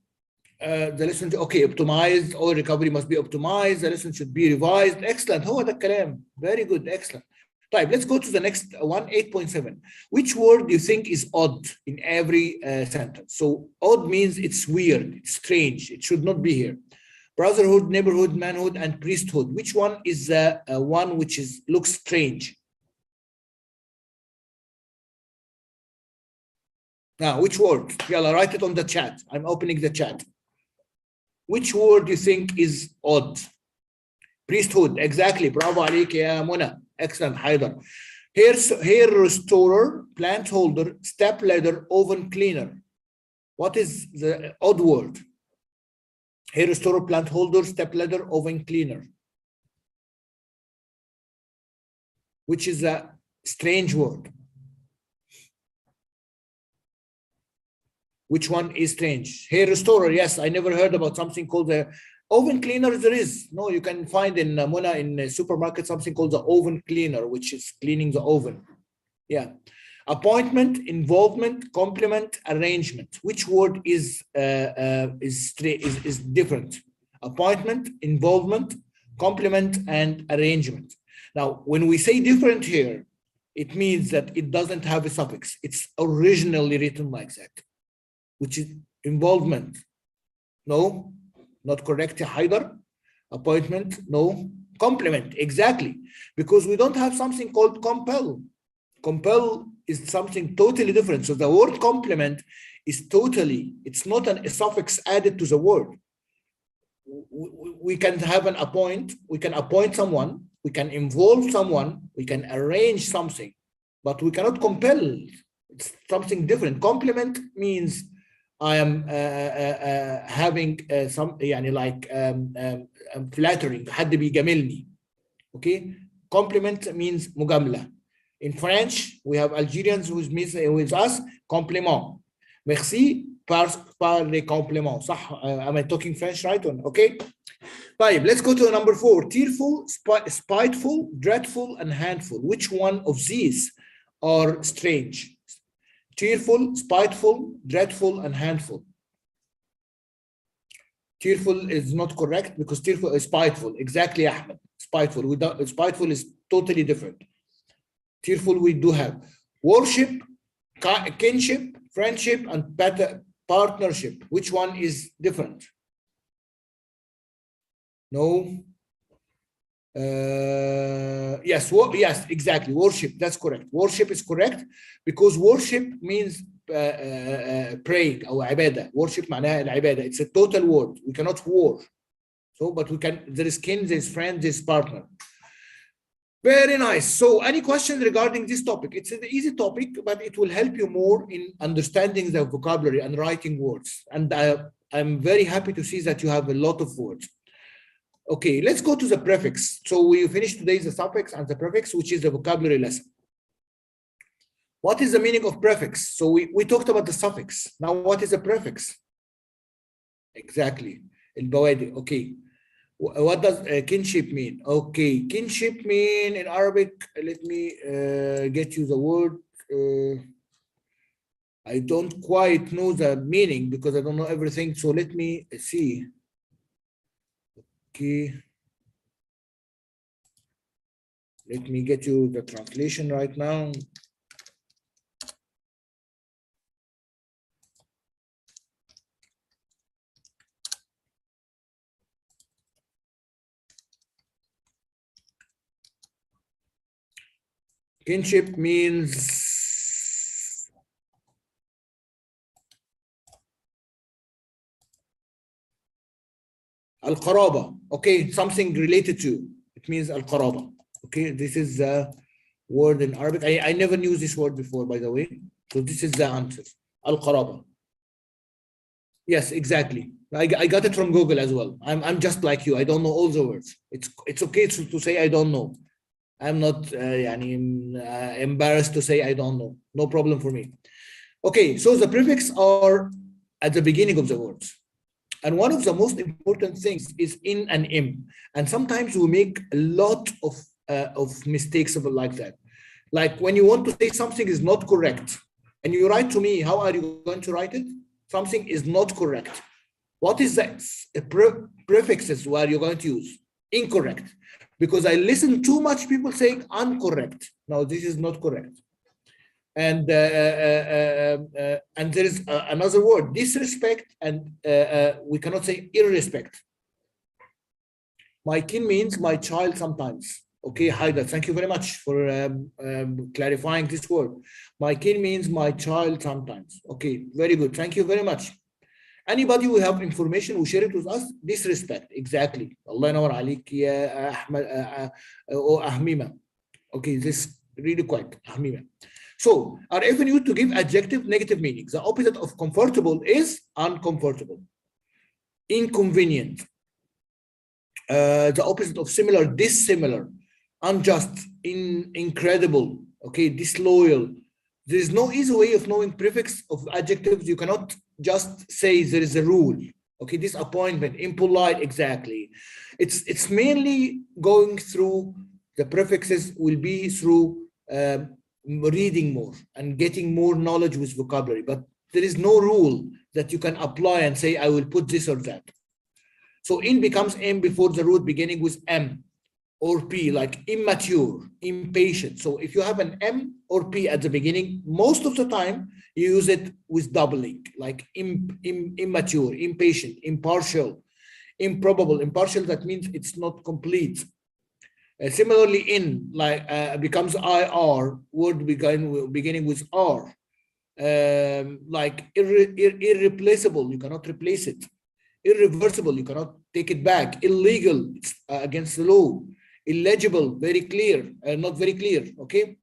The lesson, okay, optimized, oil recovery must be optimized. The lesson should be revised. Excellent. هو ده الكلام. Very good. Excellent. Right, let's go to the next one, 8.7. Which word do you think is odd in every sentence? So odd means it's weird, it's strange, it should not be here. Brotherhood, neighborhood, manhood, and priesthood. Which one is the one which looks strange? Now, which word? Yalla, write it on the chat. I'm opening the chat. Which word do you think is odd? Priesthood, exactly. Bravo عليك يا منى. Excellent, Haidar. Hair restorer, plant holder, step ladder, oven cleaner. What is the odd word? Hair restorer, plant holder, step ladder, oven cleaner. Which is a strange word? Which one is strange? Hair restorer, yes, I never heard about something called the oven cleaner. There is no, you can find in Muna in a supermarket something called the oven cleaner, which is cleaning the oven. Yeah. Appointment, involvement, complement, arrangement. Which word is different? Appointment, involvement, complement, and arrangement. Now, when we say different here, it means that it doesn't have a suffix. It's originally written like that, which is involvement. No. Not correct, Haidar. Appointment, no. Complement, exactly. Because we don't have something called compel. Compel is something totally different. So the word complement is totally, it's not a suffix added to the word. We can have an appoint, we can appoint someone, we can involve someone, we can arrange something, but we cannot compel. It's something different. Compliment means I am having some يعني like flattering. حد بيجاملني. Okay. Compliment means مجاملة. In French, we have Algerians with us, compliment. Merci par les compliments. صح? Am I talking French right? Okay. طيب, let's go to number 4. Tearful, spiteful, dreadful, and handful. Which one of these are strange? Tearful, spiteful, dreadful, and handful. Tearful is not correct because tearful is spiteful. Exactly, Ahmed. Spiteful. Spiteful is totally different. Tearful we do have. Worship, kinship, friendship, and partnership. Which one is different? No. Yes, yes, exactly. Worship, that's correct. Worship is correct because worship means praying or عبادة. Worship معناها العبادة. It's a total word. We cannot war. So, but we can, there is kin, there is friend, there is partner. Very nice. So any questions regarding this topic? It's an easy topic, but it will help you more in understanding the vocabulary and writing words. And I'm very happy to see that you have a lot of words. Okay, let's go to the prefix. So we finished today the suffix and the prefix, which is the vocabulary lesson. What is the meaning of prefix? So we talked about the suffix. Now what is a prefix? Exactly. البوادئ. Okay. What does kinship mean? Okay, kinship mean in Arabic, let me get you the word. I don't quite know the meaning because I don't know everything. So let me see. Okay. Let me get you the translation right now. Kinship means al-qaraba. Okay, something related to. It means al-qaraba. Okay, this is the word in Arabic. I never knew this word before, by the way. So this is the answer. Al-qaraba. Yes, exactly. I got it from Google as well. I'm just like you. I don't know all the words. It's okay to say I don't know. I'm not embarrassed to say I don't know. No problem for me. Okay, so the prefix are at the beginning of the words. And one of the most important things is in and im. And sometimes we make a lot of mistakes like that. Like when you want to say something is not correct, and you write to me, how are you going to write it? Something is not correct. What is that? Prefixes where you're going to use? Incorrect. Because I listen too much people saying incorrect. No, this is not correct. And there is another word, disrespect, and we cannot say irrespect. My kin means my child sometimes. Okay, Haida, thank you very much for clarifying this word. My kin means my child sometimes. Okay, very good. Thank you very much. Anybody who have information who share it with us, disrespect. Exactly. Allah yanawar alik ya Ahmed or Ahmima. Okay, this really quite Ahmima. So, are often used to give adjective negative meanings. The opposite of comfortable is uncomfortable. Inconvenient. The opposite of similar, dissimilar. Unjust, incredible. Okay, disloyal. There is no easy way of knowing prefix of adjectives. You cannot just say there is a rule. Okay, disappointment, impolite, exactly. It's mainly going through the prefixes will be through reading more and getting more knowledge with vocabulary. But there is no rule that you can apply and say, I will put this or that. So in becomes M before the root beginning with M or P, like immature, impatient. So if you have an M or P at the beginning, most of the time you use it with doubling, like immature, impatient, impartial, improbable. Impartial, that means it's not complete. Similarly, in like becomes IR, word beginning with R. Like irreplaceable, you cannot replace it. Irreversible, you cannot take it back. Illegal, it's against the law. illegible, very clear, not very clear, okay?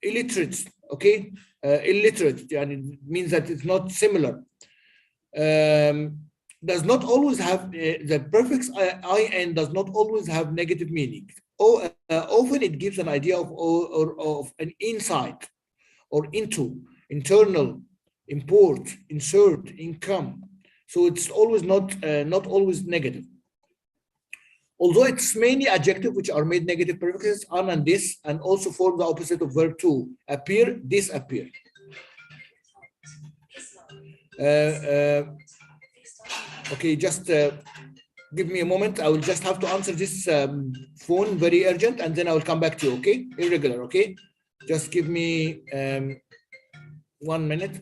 Illiterate, okay? Illiterate, and it means that it's not similar. Does not always have, the prefix in does not always have negative meaning. Often it gives an idea of an insight or into, internal, import, insert, income. So it's always not always negative. Although it's mainly adjective which are made negative prefixes, an and this, and also form the opposite of verb to, appear, disappear. Okay, just give me a moment. I will just have to answer this phone, very urgent, and then I will come back to you, okay? Irregular, okay? Just give me 1 minute.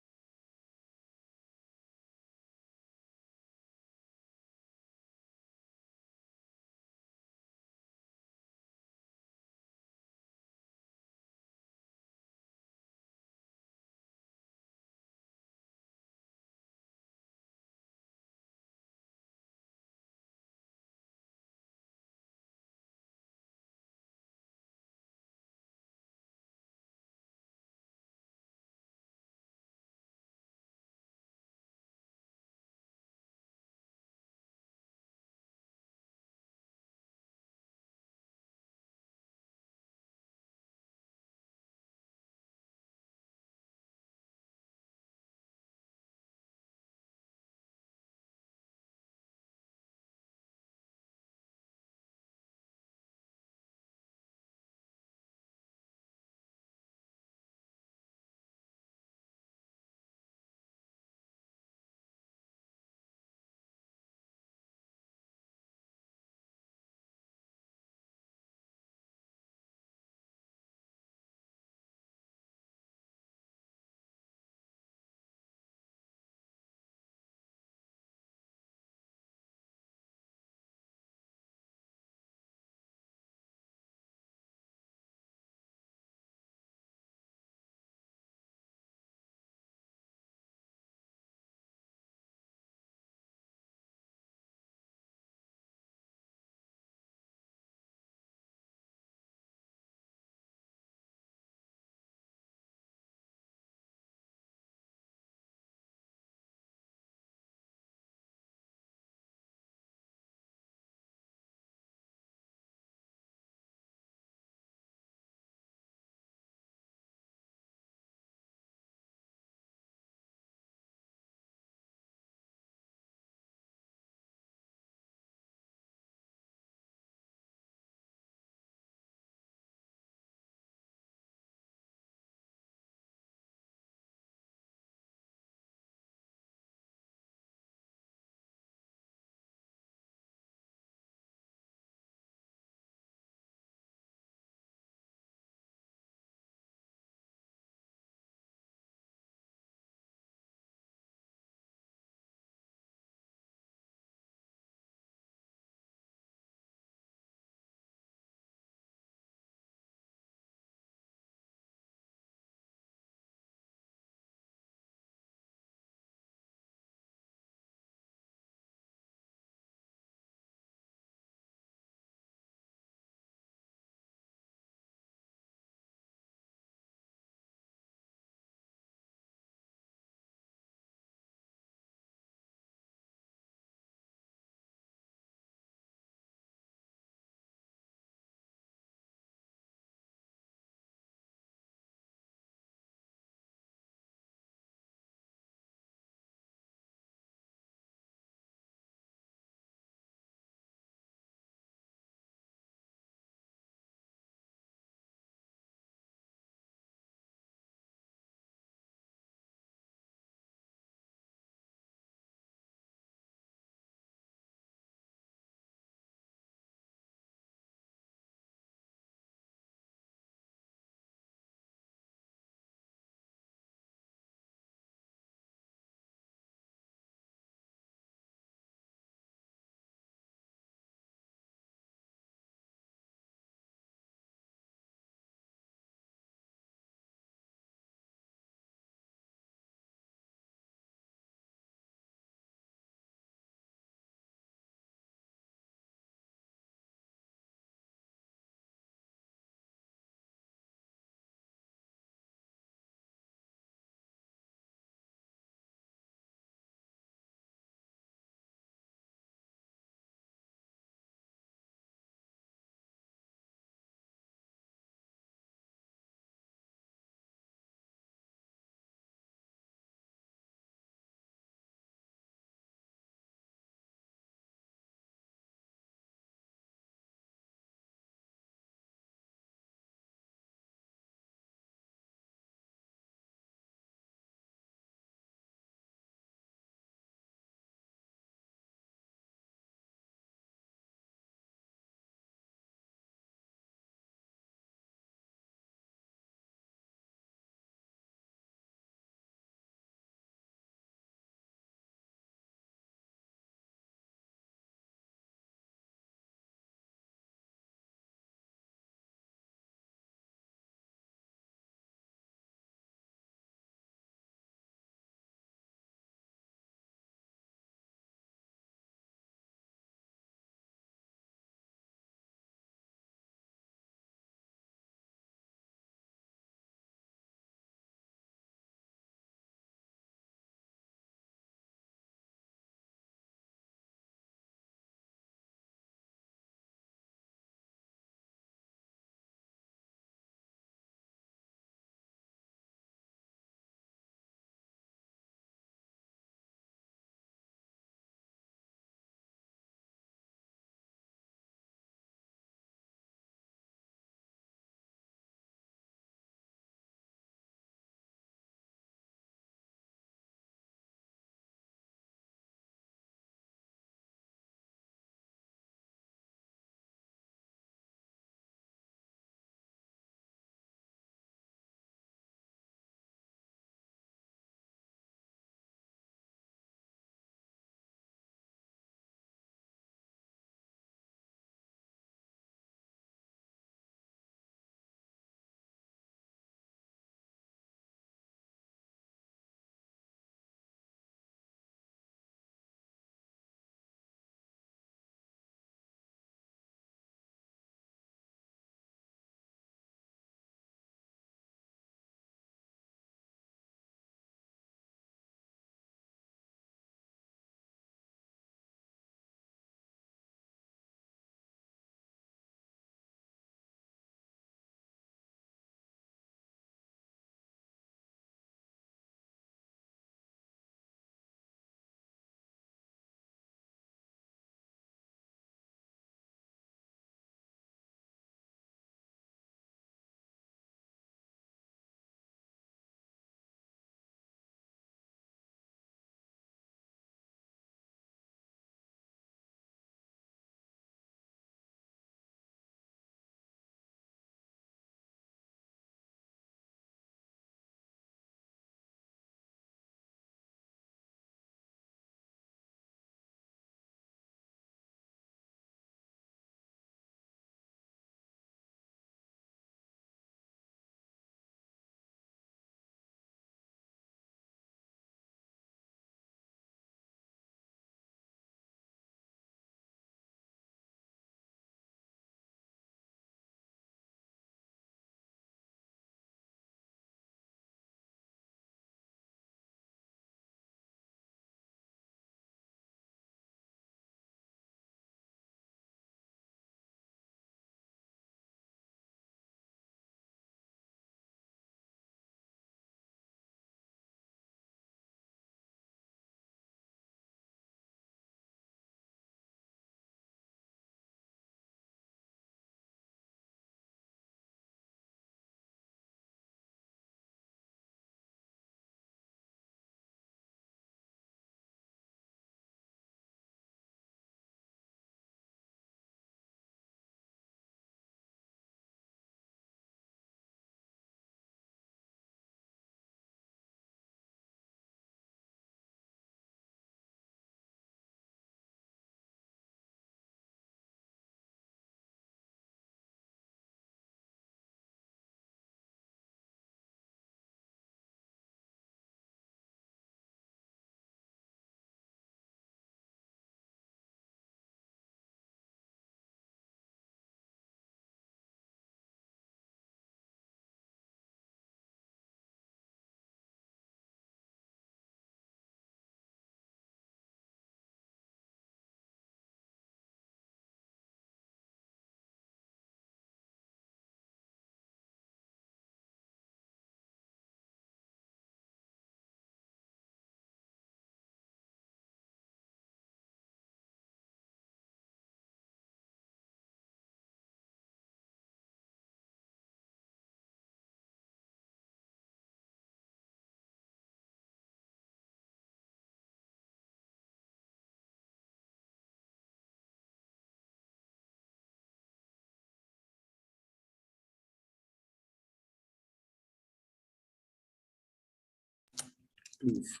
please.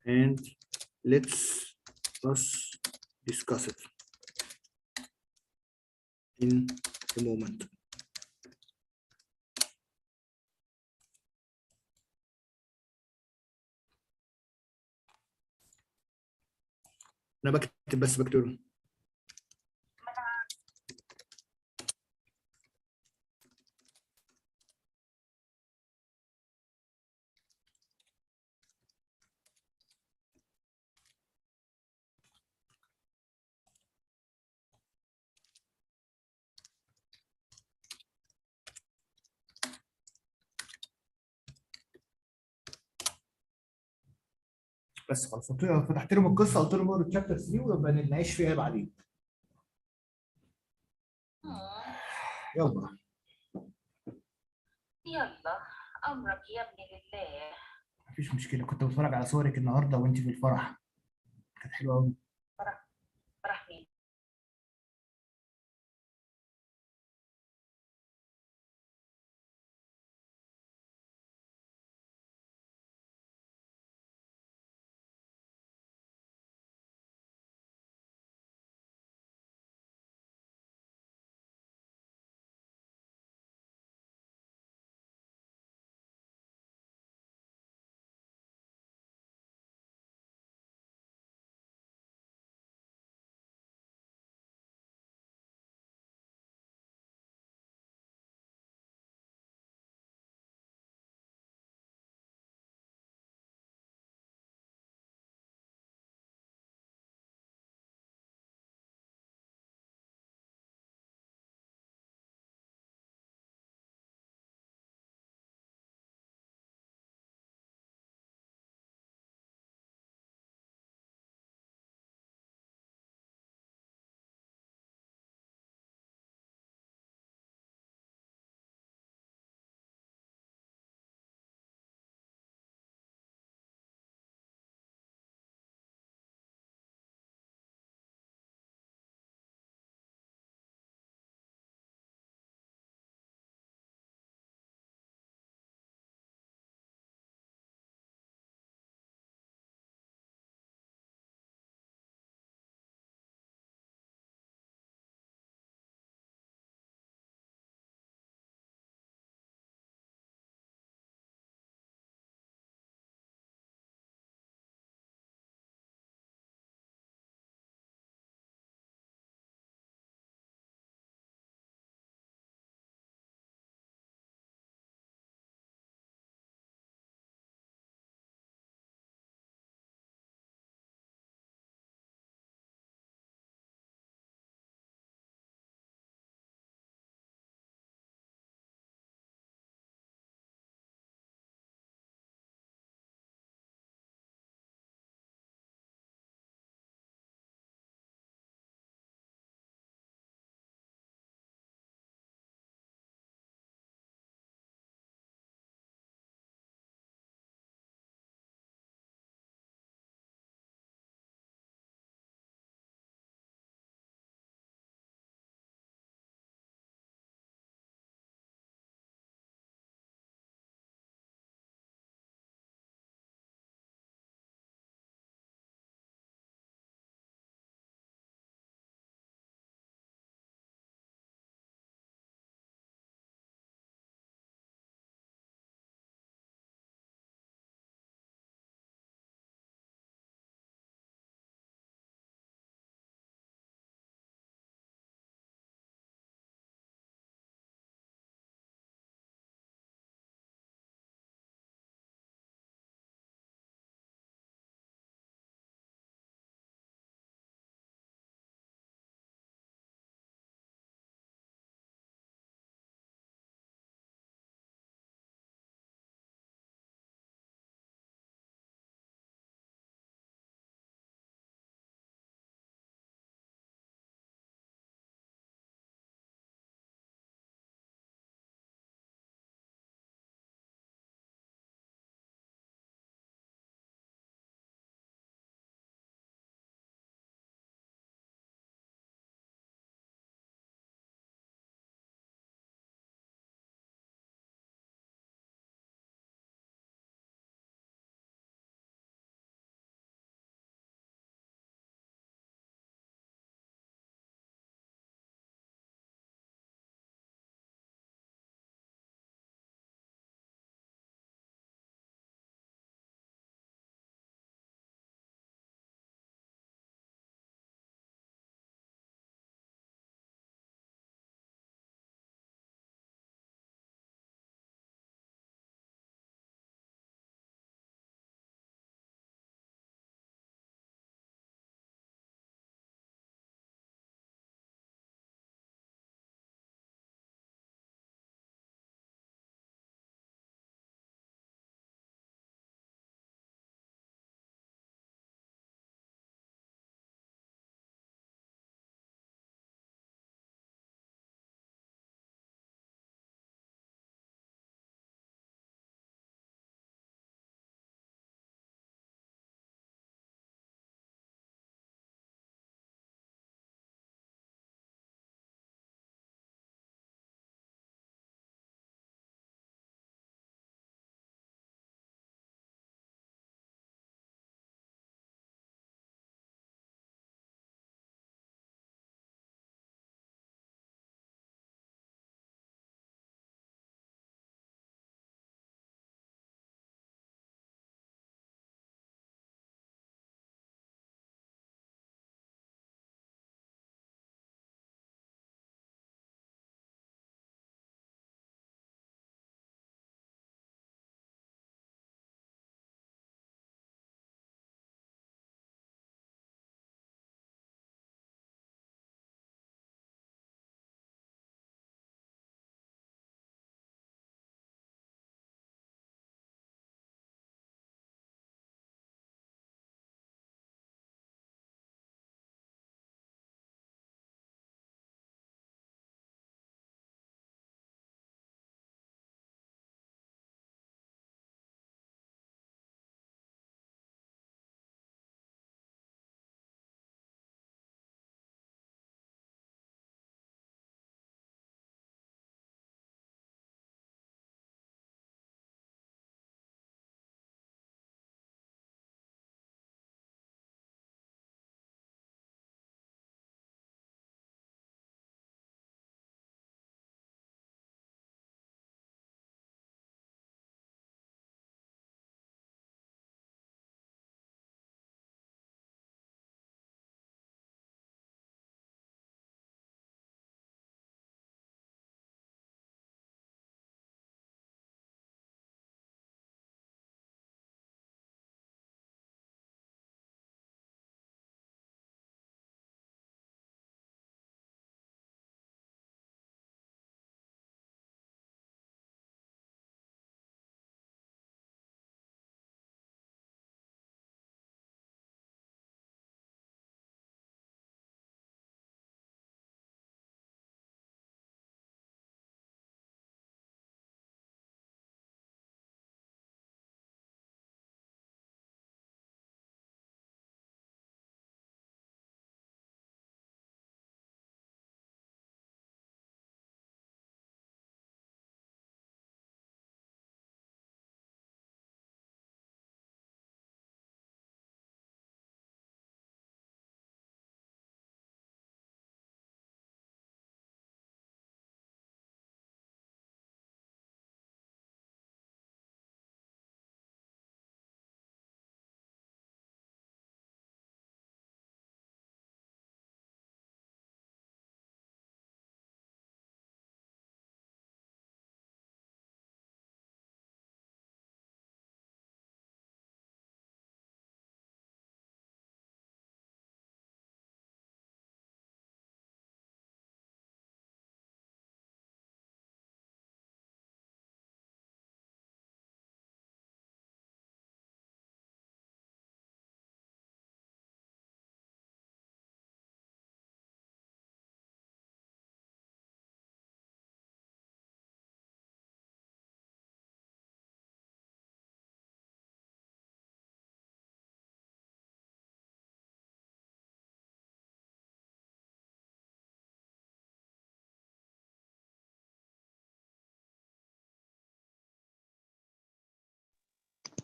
And let's us discuss it in a moment. أنا بكتب بس بكتب. بس خلاص فتحت لهم القصه، قلت لهم اقروا تشابتر 3 ونبقى نناقش فيها بعدين. يلا يلا أمرك يا ابني لله. مفيش مشكله، كنت بتفرج على صورك النهارده وانت في الفرح، كانت حلوه قوي. فرح فرح مين؟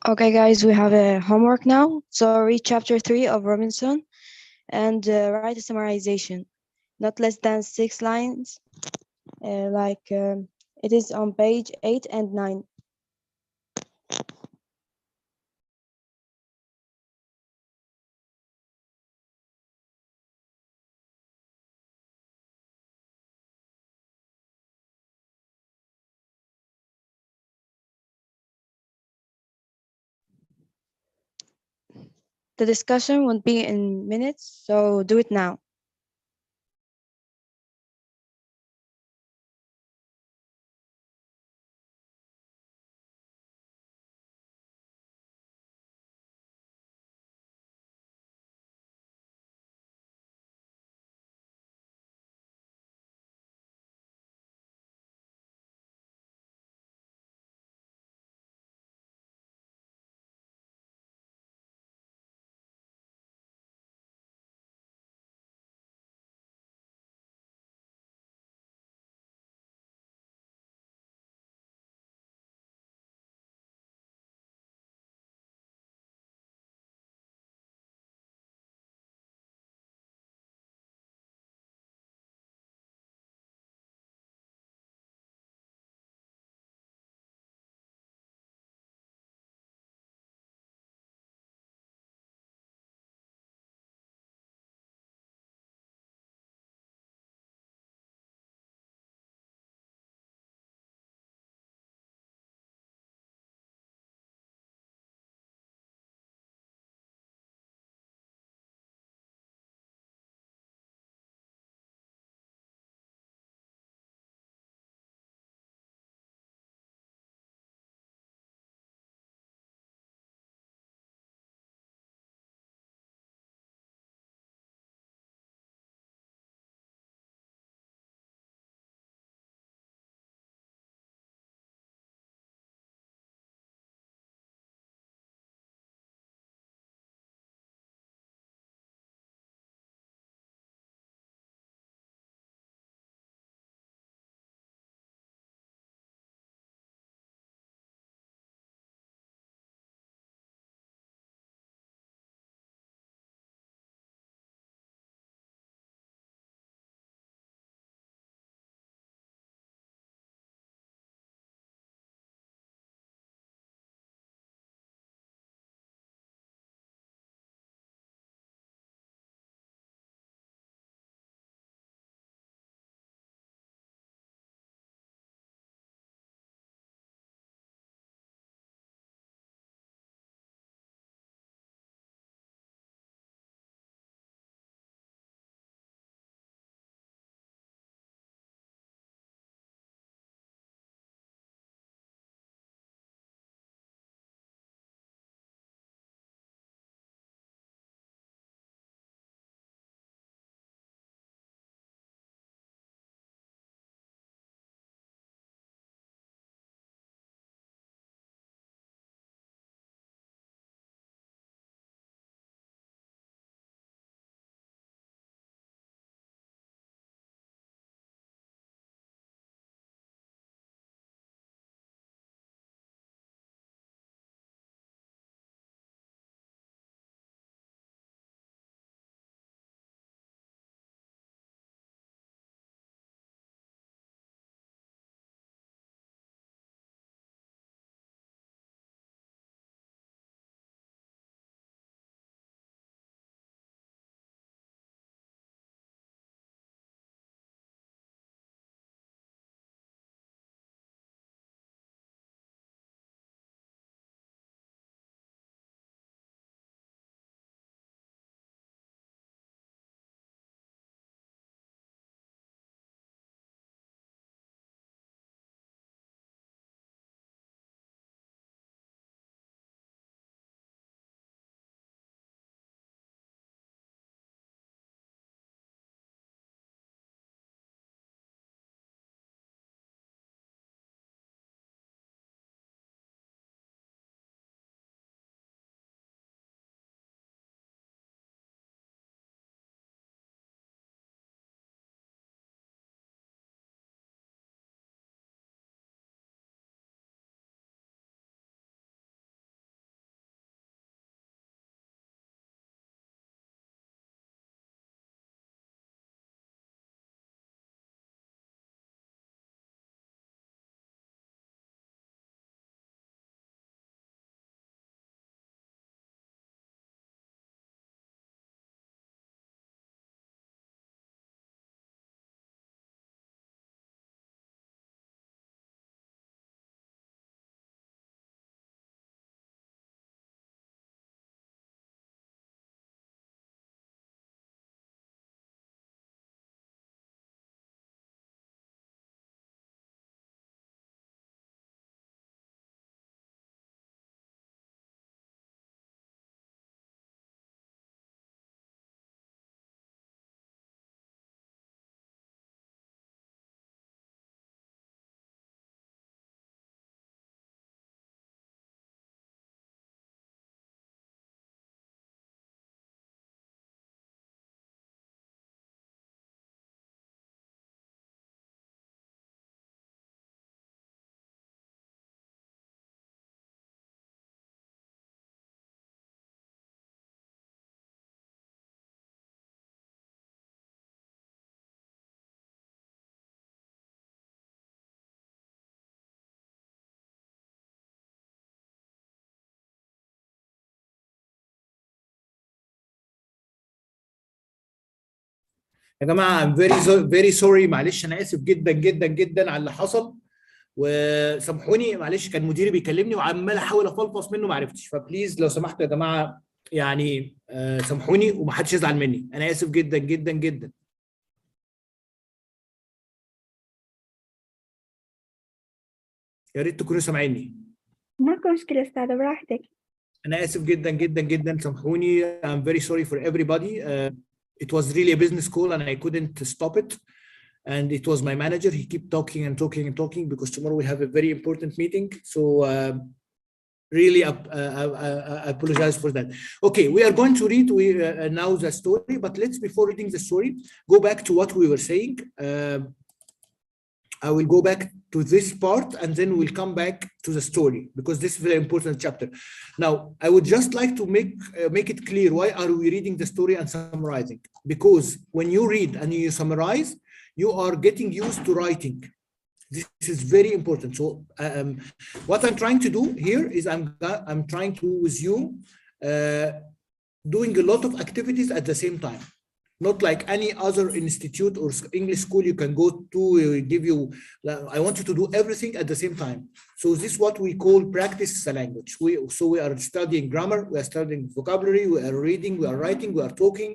Okay, guys, we have a homework now. So read chapter 3 of Robinson and write a summarization, not less than 6 lines, it is on page 8 and 9. The discussion won't be in minutes, so do it now. يا جماعه I'm very sorry، معلش انا اسف جدا جدا جدا على اللي حصل، وسامحوني معلش كان مديري بيكلمني وعمال احاول افلفص منه ما عرفتش، فبليز لو سمحتوا يا جماعه يعني سامحوني ومحدش يزعل مني، انا اسف جدا جدا جدا. يا ريت تكونوا سامعيني. ماكو مشكلة أستاذة براحتك. أنا آسف جدا جدا جدا سامحوني. I'm very sorry for everybody. It was really a business call and I couldn't stop it. And it was my manager. He kept talking and talking and talking because tomorrow we have a very important meeting. So really I apologize for that. Okay, we are going to read now the story, but let's, before reading the story, go back to what we were saying. I will go back to this part and then we'll come back to the story because this is a very important chapter. Now, I would just like to make it clear, why are we reading the story and summarizing? Because when you read and you summarize, you are getting used to writing. This is very important. So what I'm trying to do here is I'm trying to, with you, doing a lot of activities at the same time. Not like any other institute or English school you can go to, give you, I want you to do everything at the same time. So this is what we call practice the language. So we are studying grammar, we are studying vocabulary, we are reading, we are writing, we are talking.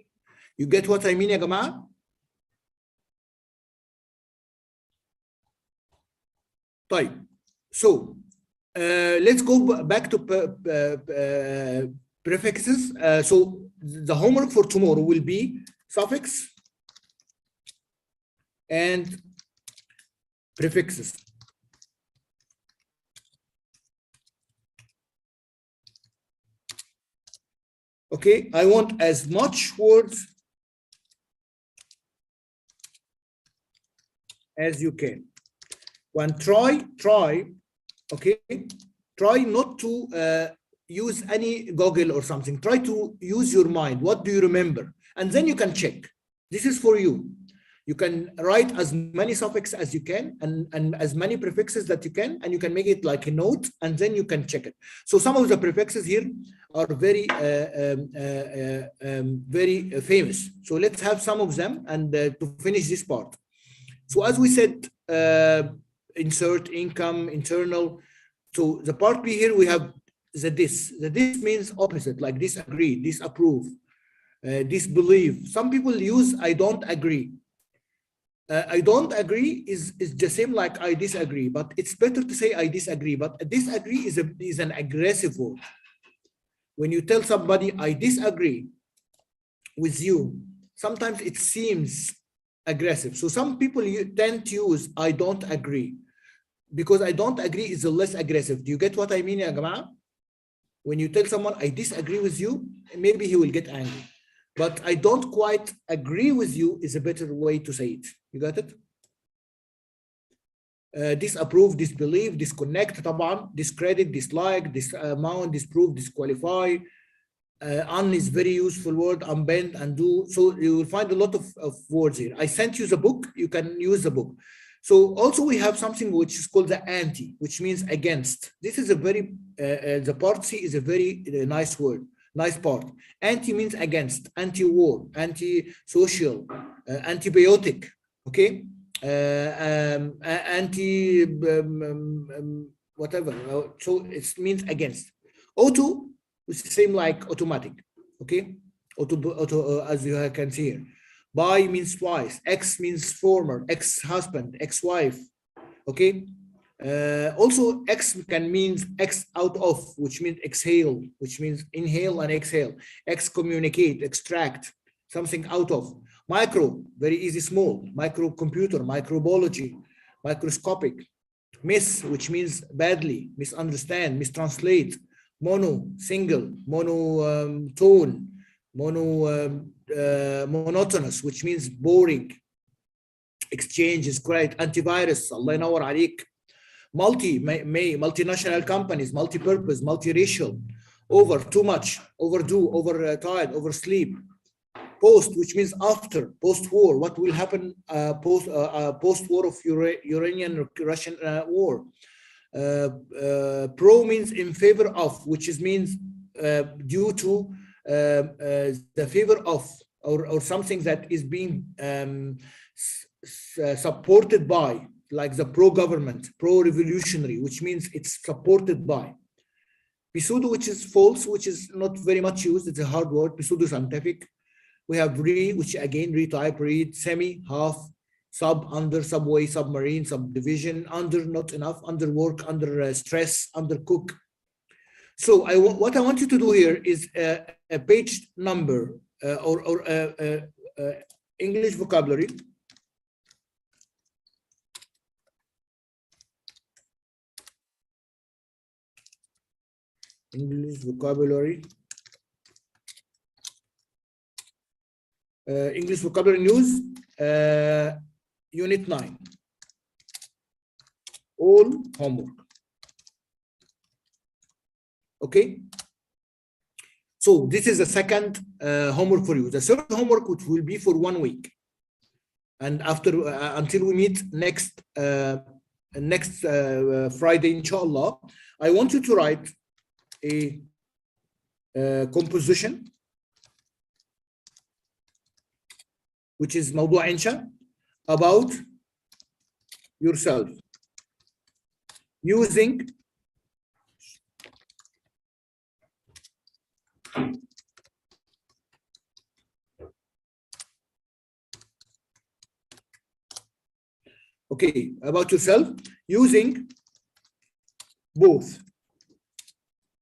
You get what I mean, ya jama'a? طيب. So let's go back to prefixes. So the homework for tomorrow will be suffix and prefixes. Okay, I want as much words as you can. When try, okay, try not to use any Google or something. Try to use your mind. What do you remember? And then you can check. This is for you. You can write as many suffixes as you can and as many prefixes that you can, and you can make it like a note, and then you can check it. So some of the prefixes here are very, very famous. So let's have some of them and to finish this part. So as we said, insert, income, internal. So the part B here, we have the this. The this means opposite, like disagree, disapprove. Disbelieve. Some people use I don't agree. I don't agree is the same like I disagree, but it's better to say I disagree. But disagree is an aggressive word. When you tell somebody I disagree with you, sometimes it seems aggressive. So some people tend to use I don't agree because I don't agree is less aggressive. Do you get what I mean, ya jama'a? When you tell someone I disagree with you, maybe he will get angry. But I don't quite agree with you is a better way to say it. You got it? Disapprove, disbelieve, disconnect, طبعا, discredit, dislike, dismount, disprove, disqualify. Un is very useful word, unbend, undo. So you will find a lot of words here. I sent you the book. You can use the book. So also we have something which is called the anti, which means against. This is a very, the part C is a very nice word. Nice part. Anti means against, anti-war, anti-social, antibiotic, okay? Whatever. So it means against. Auto is the same like automatic, okay? Auto, as you can see here. By means twice. Ex means former, ex-husband, ex-wife, okay? Also, ex can mean X out of, which means exhale, which means inhale and exhale. Excommunicate, extract, something out of. Micro, very easy, small. Microcomputer, microbiology, microscopic. Miss, which means badly, misunderstand, mistranslate. Mono, single. Monotone, monotonous, which means boring. Exchange is great. Antivirus, Allah yanawar alik. Multinational companies, multi-purpose, multiracial, over, too much, overdue, overtired, oversleep. Post, which means after, post-war, what will happen post-war of Iranian-Russian war. Pro means in favor of, which means due to the favor of, or something that is being supported by, like the pro-government, pro-revolutionary, which means it's supported by. Pseudo, which is false, which is not very much used. It's a hard word, pseudo-scientific. We have re, which again, retype, read, semi, half, sub, under, subway, submarine, subdivision, under, not enough, under work, under stress, under cook. So what I want you to do here is a page number or English vocabulary. English vocabulary. English vocabulary news, unit 9. All homework. Okay. So this is the second homework for you. The third homework, which will be for 1 week, and after until we meet next Friday, inshallah, I want you to write a composition, which is موضوع إنشاء, about yourself using about yourself using both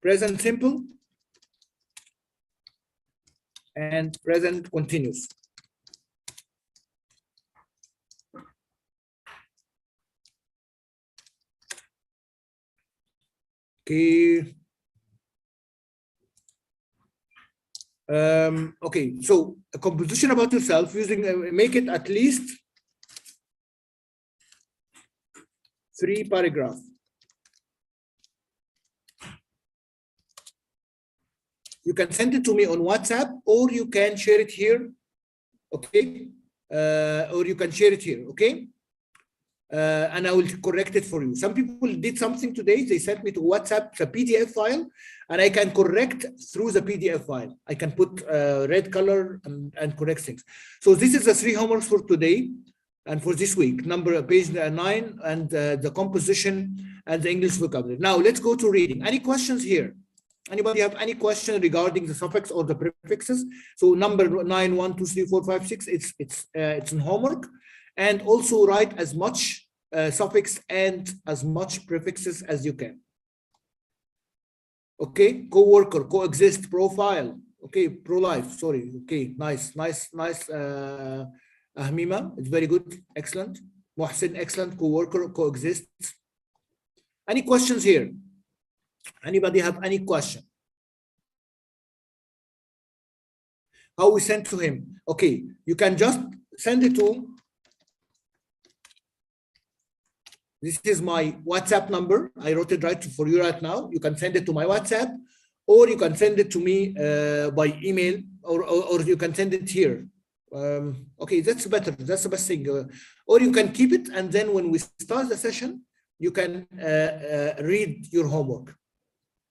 present simple and present continuous. Okay. Okay, so a composition about yourself using, make it at least 3 paragraphs. You can send it to me on WhatsApp, or you can share it here, okay? Or you can share it here, okay? And I will correct it for you. Some people did something today. They sent me to WhatsApp the PDF file, and I can correct through the PDF file. I can put red color and correct things. So this is the 3 homeworks for today and for this week. Page 9, and the composition and the English vocabulary. Now let's go to reading. Any questions here? Anybody have any question regarding the suffix or the prefixes? So number 9, 1, 2, 3, 4, 5, 6. It's in homework, and also write as much suffix and as much prefixes as you can. Okay, co-worker, coexist, profile. Okay, pro-life. Sorry. Okay, nice. Ahmima, it's very good, excellent. Mohsin, excellent. Co-worker, coexist. Any questions here? Anybody have any question? How we send to him? Okay, you can just send it to. This is my WhatsApp number. I wrote it right for you right now. You can send it to my WhatsApp, or you can send it to me by email, or you can send it here. Okay, that's better. That's the best thing. Or you can keep it, and then when we start the session, you can read your homework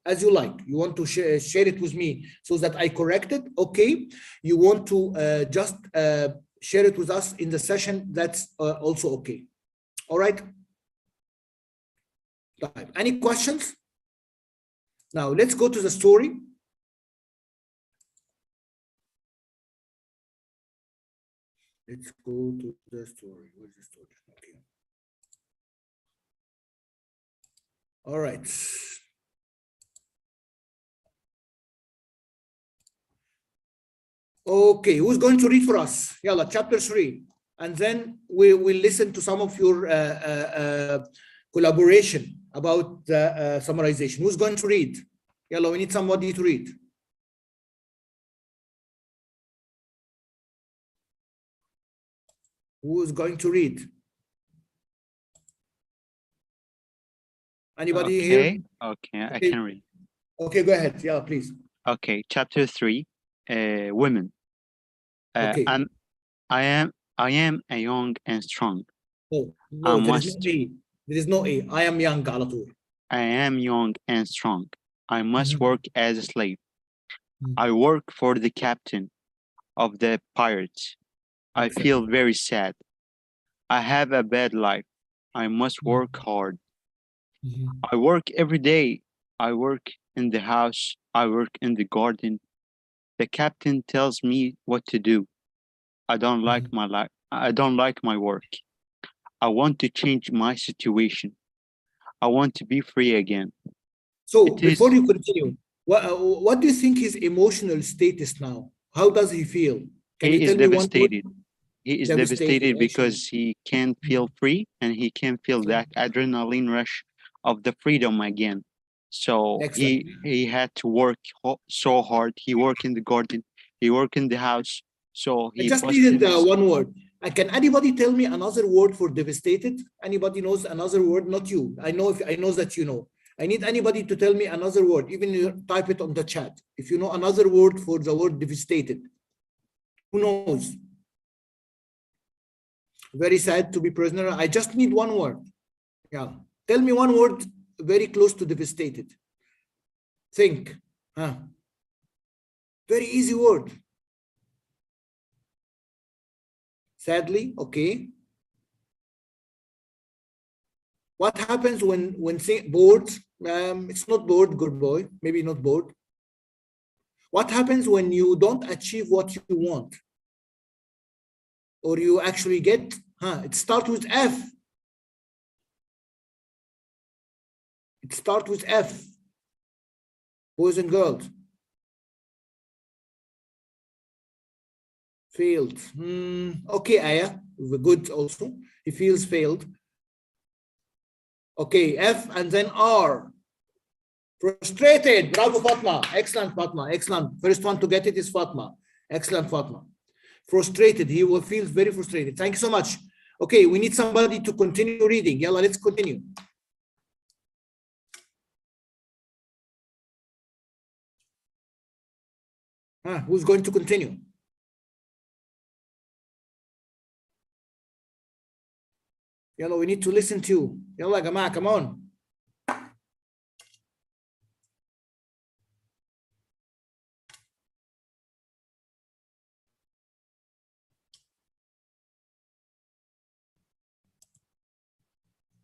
as you like. You want to share it with me so that I correct it? Okay. You want to just share it with us in the session? That's also okay. All right. Any questions? Now let's go to the story. Let's go to the story. Where's the story? Okay. All right. Okay, who's going to read for us? Yalla, chapter 3. And then we will listen to some of your collaboration about the summarization. Who's going to read? Yalla, we need somebody to read. Who is going to read? Anybody here? Okay, I can read. Okay, go ahead. Yeah, please. Okay, chapter 3, women. Okay. I am a young and strong. Oh, no, there is no A. I am young على طول. I am young and strong. I must work as a slave. I work for the captain. of the pirates. I feel very sad. I have a bad life. I must work hard. I work every day. I work in the house. I work in the garden. The captain tells me what to do. I don't like my life. I don't like my work. I want to change my situation. I want to be free again. So It is, before you continue, what do you think his emotional status now? How does he feel? Can you he is tell me one word? devastated. He is Devastated, devastated actually. because he can't feel free and he can't feel that adrenaline rush of the freedom again. So Excellent. he had to work so hard. He worked in the garden. He worked in the house. So I he just busted needed his, one word. Can anybody tell me another word for devastated? Anybody knows another word? Not you. I know that you know. I need anybody to tell me another word. Even you type it on the chat. If you know another word for the word devastated, who knows? Very sad to be prisoner. I just need one word. Yeah. Tell me one word very close to devastated. Think. Huh? Very easy word. Sadly, okay. What happens when bored? It's not bored, good boy. Maybe not bored. What happens when you don't achieve what you want? Or you actually get, it starts with F. It starts with F. Boys and girls. Failed. Okay, Aya. Good also. He feels failed. Okay, F and then R. Frustrated. Bravo, Fatma. Excellent, Fatma. Excellent. First one to get it is Fatma. Excellent, Fatma. Frustrated. He will feel very frustrated. Thank you so much. Okay, we need somebody to continue reading. Yalla, let's continue. Who's going to continue? Yalla, we need to listen to you. Yalla, Jama'a, come on.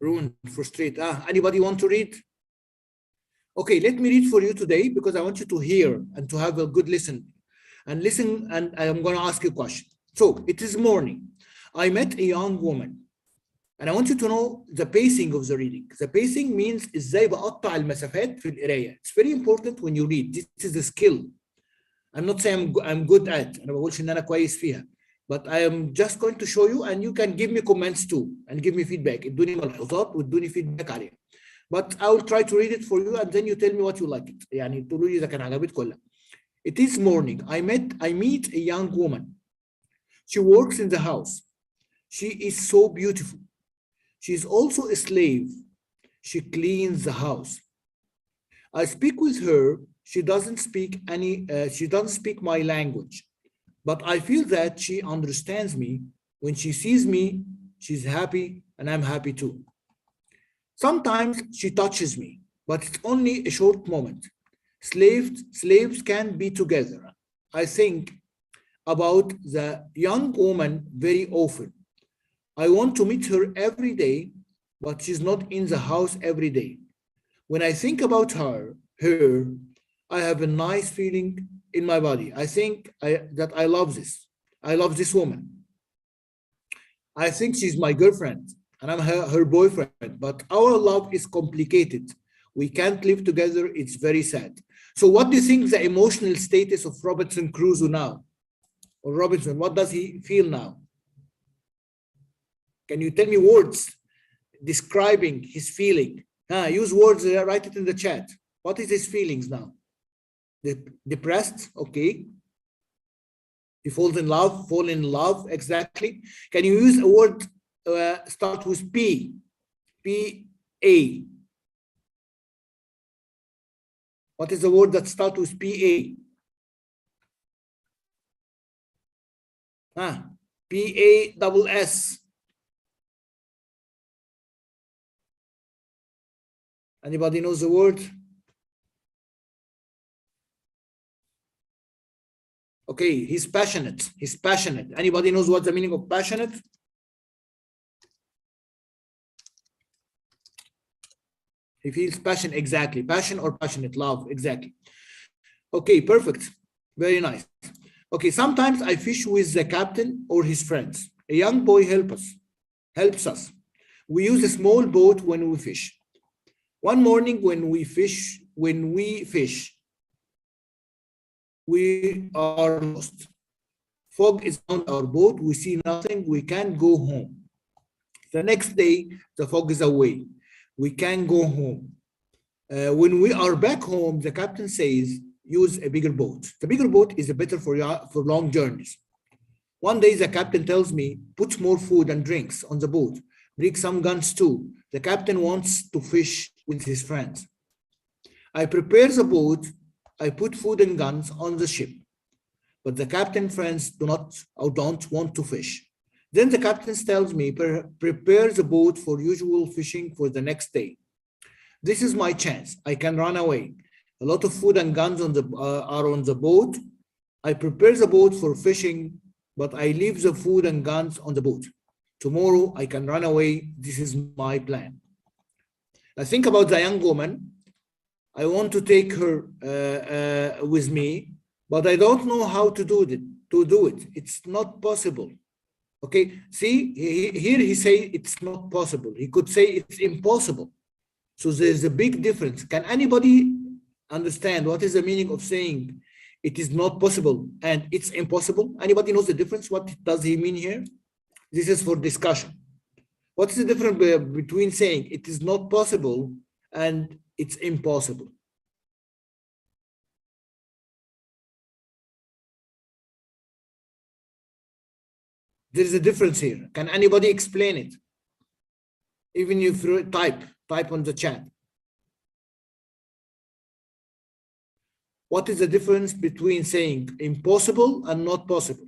Ruined, frustrated. Anybody want to read? Okay, let me read for you today because I want you to hear and to have a good listen. And listen, and I'm going to ask you a question. So, it is morning. I met a young woman. And I want you to know the pacing of the reading. The pacing means ازاي بقطع المسافات في القراية. It's very important when you read. This is a skill. I'm not saying I'm good at. أنا بقولش إن أنا كويس فيها. But I am just going to show you and you can give me comments too and give me feedback. ادوني ملحوظات وادوني feedback عليها. But I will try to read it for you and then you tell me what you like it. يعني تقولوا لي إذا كان عجبتكم ولا لا. It is morning. I meet a young woman. She works in the house. She is so beautiful. She is also a slave. She cleans the house. I speak with her. She doesn't speak my language, but I feel that she understands me. When she sees me, she's happy and I'm happy too. Sometimes she touches me, but it's only a short moment. Slaves can be together. I think about the young woman very often. I want to meet her every day, but she's not in the house every day. When I think about her, I have a nice feeling in my body. I think that I love this. I love this woman. I think she's my girlfriend and I'm her boyfriend, but our love is complicated. We can't live together. It's very sad. So what do you think the emotional status of Robinson Crusoe now? Or Robinson, what does he feel now? Can you tell me words describing his feeling? Use words, write it in the chat. What is his feelings now? Depressed, okay. He fall in love, exactly. Can you use a word start with P? P-A. What is the word that starts with P-A? P-A-S-S. Anybody knows the word? Okay, he's passionate. He's passionate. Anybody knows what the meaning of passionate? He feels passion, exactly. Passion or passionate, love, exactly. Okay, perfect. Very nice. Okay, sometimes I fish with the captain or his friends. A young boy helps us. We use a small boat when we fish. One morning when we fish, we are lost. Fog is on our boat. We see nothing. We can't go home. The next day, the fog is away. We can go home. When we are back home, the captain says, use a bigger boat. The bigger boat is better for long journeys. One day, the captain tells me, put more food and drinks on the boat. Bring some guns too. The captain wants to fish with his friends. I prepare the boat. I put food and guns on the ship. But the captain's friends don't want to fish. Then the captain tells me, prepare the boat for usual fishing for the next day. This is my chance. I can run away. A lot of food and guns are on the boat. I prepare the boat for fishing, but I leave the food and guns on the boat. Tomorrow I can run away. This is my plan. I think about the young woman. I want to take her with me, but I don't know how to do it. It's not possible. Okay, see, here he say it's not possible. He could say it's impossible. So there's a big difference. Can anybody understand what is the meaning of saying it is not possible and it's impossible? Anybody knows the difference? What does he mean here? This is for discussion. What is the difference between saying it is not possible and it's impossible? There is a difference here. Can anybody explain it? Even if you type on the chat. What is the difference between saying impossible and not possible?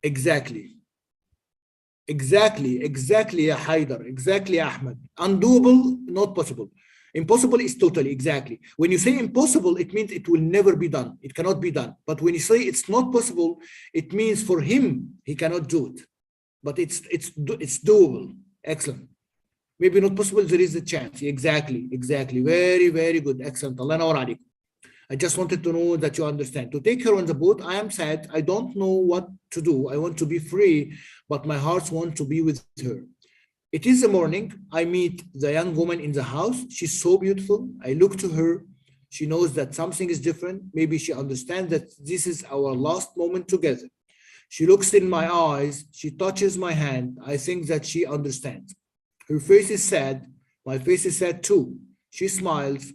Exactly, ya Haider, exactly, Ahmed. Undoable, not possible. Impossible is totally, exactly. When you say impossible, it means it will never be done. It cannot be done. But when you say it's not possible, it means for him, he cannot do it. But it's doable. Excellent. Maybe not possible, there is a chance. Exactly. Very, very good. Excellent. Allah nawar alaikum. I just wanted to know that you understand. To take her on the boat, I am sad. I don't know what to do. I want to be free, but my heart wants to be with her. It is the morning. I meet the young woman in the house. She's so beautiful. I look to her. She knows that something is different. Maybe she understands that this is our last moment together. She looks in my eyes. She touches my hand. I think that she understands. Her face is sad. My face is sad too. She smiles.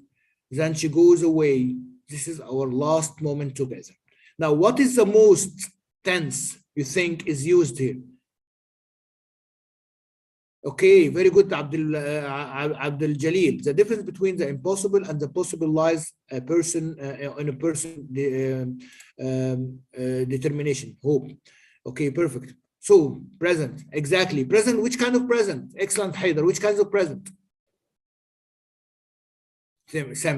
Then she goes away. This is our last moment together. Now, what is the most tense you think is used here? Okay, very good, Abdul Jalil. The difference between the impossible and the possible lies in a person determination, hope. Okay, perfect. So, present, exactly. Present, which kind of present? Excellent, Haider. Which kinds of present?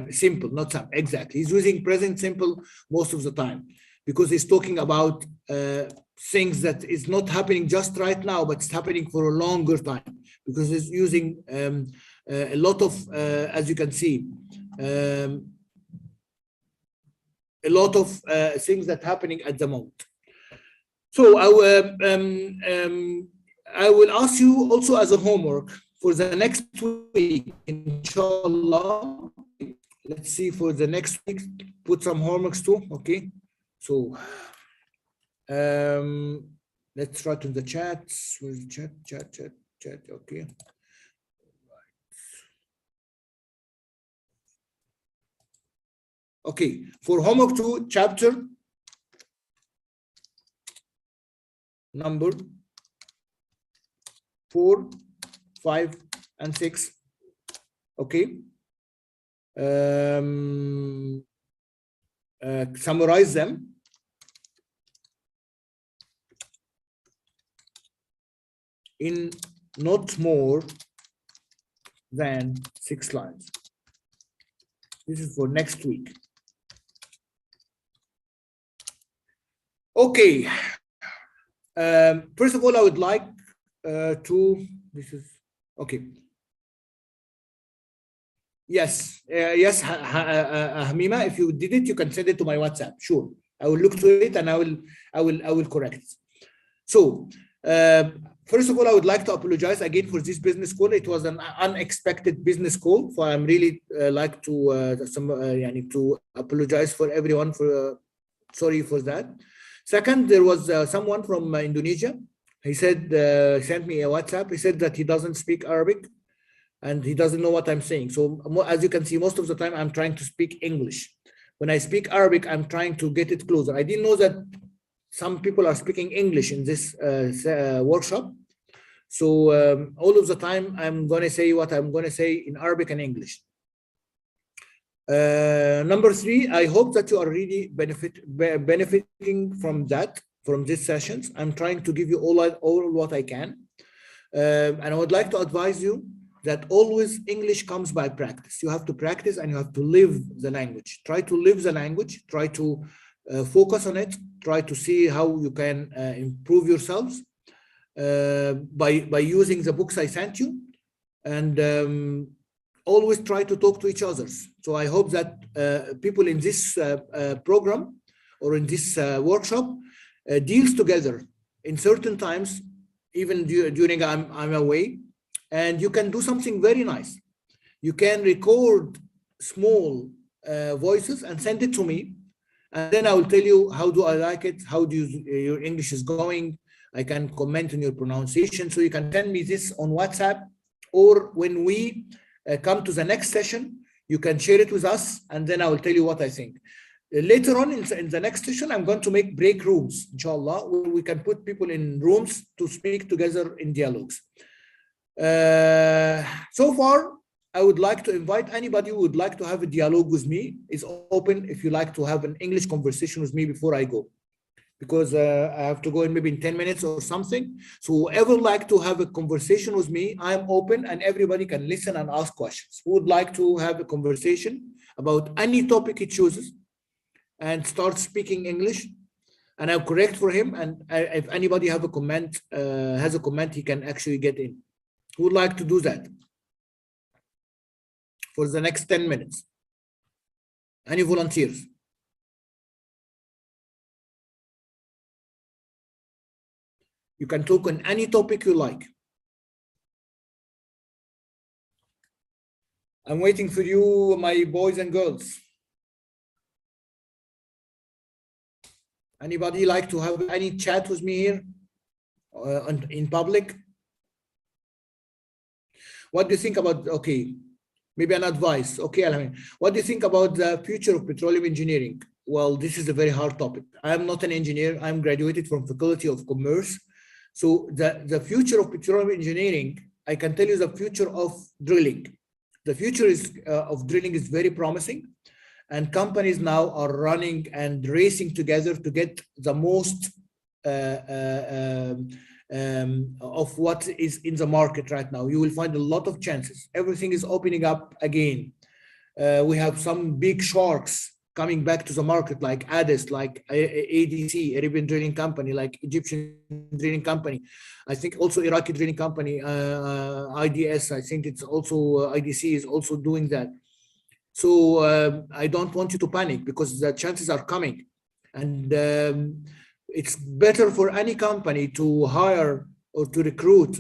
Simple, not some. Exactly. He's using present simple most of the time because he's talking about things that is not happening just right now, but it's happening for a longer time because he's using a lot of, as you can see, a lot of things that are happening at the moment. So I will ask you also as a homework for the next week, inshallah. Let's see for the next week, put some homeworks too, okay? So let's write in the chat. Where's the chat, okay. Okay, for homework 2, chapter number 4, 5, and 6. Okay. Summarize them. In not more than 6 slides. This is for next week. Okay. First of all, I would like okay. Yes, yes, Hamima, if you did it, you can send it to my WhatsApp. Sure, I will look to it and I will correct it. So, first of all, I would like to apologize again for this business call. It was an unexpected business call, so I'm really like to to apologize for everyone for sorry for that. Second, there was someone from Indonesia. He said sent me a WhatsApp. He said that he doesn't speak Arabic and he doesn't know what I'm saying. So as you can see, most of the time I'm trying to speak English. When I speak Arabic, I'm trying to get it closer. I didn't know that some people are speaking English in this workshop. So all of the time, I'm going to say what I'm going to say in Arabic and English. Number 3, I hope that you are really benefiting from these sessions. I'm trying to give you all what I can. And I would like to advise you that always English comes by practice. You have to practice and you have to live the language. Try to live the language, try to focus on it, try to see how you can improve yourselves by using the books I sent you, and always try to talk to each other. So I hope that people in this program or in this workshop deals together in certain times, even during I'm away, and you can do something very nice. You can record small voices and send it to me, and then I will tell you how do I like it, how do your English is going. I can comment on your pronunciation, so you can send me this on WhatsApp, or when we come to the next session, you can share it with us, and then I will tell you what I think. Later on in the next session, I'm going to make break rooms, inshallah, where we can put people in rooms to speak together in dialogues. So far, I would like to invite anybody who would like to have a dialogue with me. It's open if you like to have an English conversation with me before I go, because I have to go in maybe in 10 minutes or something. So whoever like to have a conversation with me, I'm open and everybody can listen and ask questions. Who would like to have a conversation about any topic he chooses and start speaking English, and I'll correct for him. And if anybody have a comment, has a comment, he can actually get in. Who would like to do that for the next 10 minutes? Any volunteers? You can talk on any topic you like. I'm waiting for you, my boys and girls. Anybody like to have any chat with me here in public? What do you think about, okay, maybe an advice. Okay, Alhamid, what do you think about the future of petroleum engineering? Well, this is a very hard topic. I'm not an engineer. I'm graduated from Faculty of Commerce. So the future of petroleum engineering, I can tell you the future of drilling. The future of drilling is very promising, and companies now are running and racing together to get the most of what is in the market right now. You will find a lot of chances. Everything is opening up again. We have some big sharks coming back to the market, like ADES, like ADC, Arabian Drilling Company, like Egyptian Drilling Company. I think also Iraqi Drilling Company, IDS, I think it's also, IDC is also doing that. So I don't want you to panic, because the chances are coming. And it's better for any company to hire or to recruit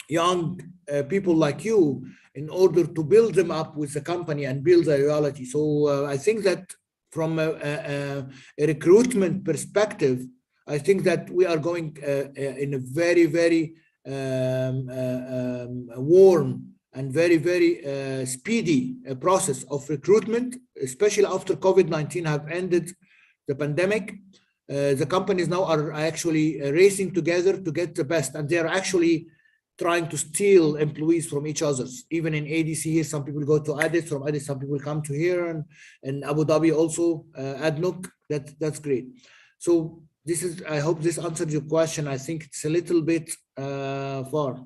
young people like you in order to build them up with the company and build a reality. So I think that from a recruitment perspective, I think that we are going in a very, very warm and very, very speedy process of recruitment, especially after COVID-19 have ended the pandemic. The companies now are actually racing together to get the best, and they're actually trying to steal employees from each other. Even in ADC here, some people go to ADES, from ADES, some people come to here, and Abu Dhabi also, ADNOC, that's great. So this is, I hope this answers your question. I think it's a little bit far.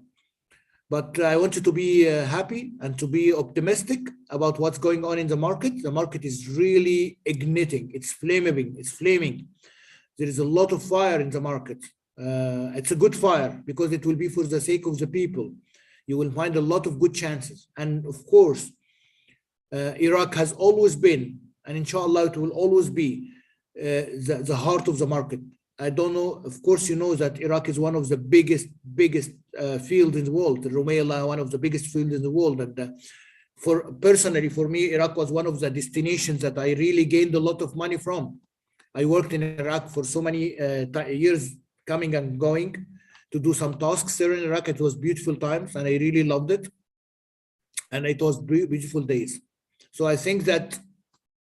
But I want you to be happy and to be optimistic about what's going on in the market. The market is really igniting. It's flaming. It's flaming. There is a lot of fire in the market. It's a good fire because it will be for the sake of the people. You will find a lot of good chances. And of course, Iraq has always been, and inshallah it will always be, the heart of the market. I don't know, of course, you know that Iraq is one of the biggest fields in the world. Rumaila, one of the biggest fields in the world. And personally, for me, Iraq was one of the destinations that I really gained a lot of money from. I worked in Iraq for so many years, coming and going to do some tasks there in Iraq. It was beautiful times, and I really loved it. And it was beautiful days. So I think that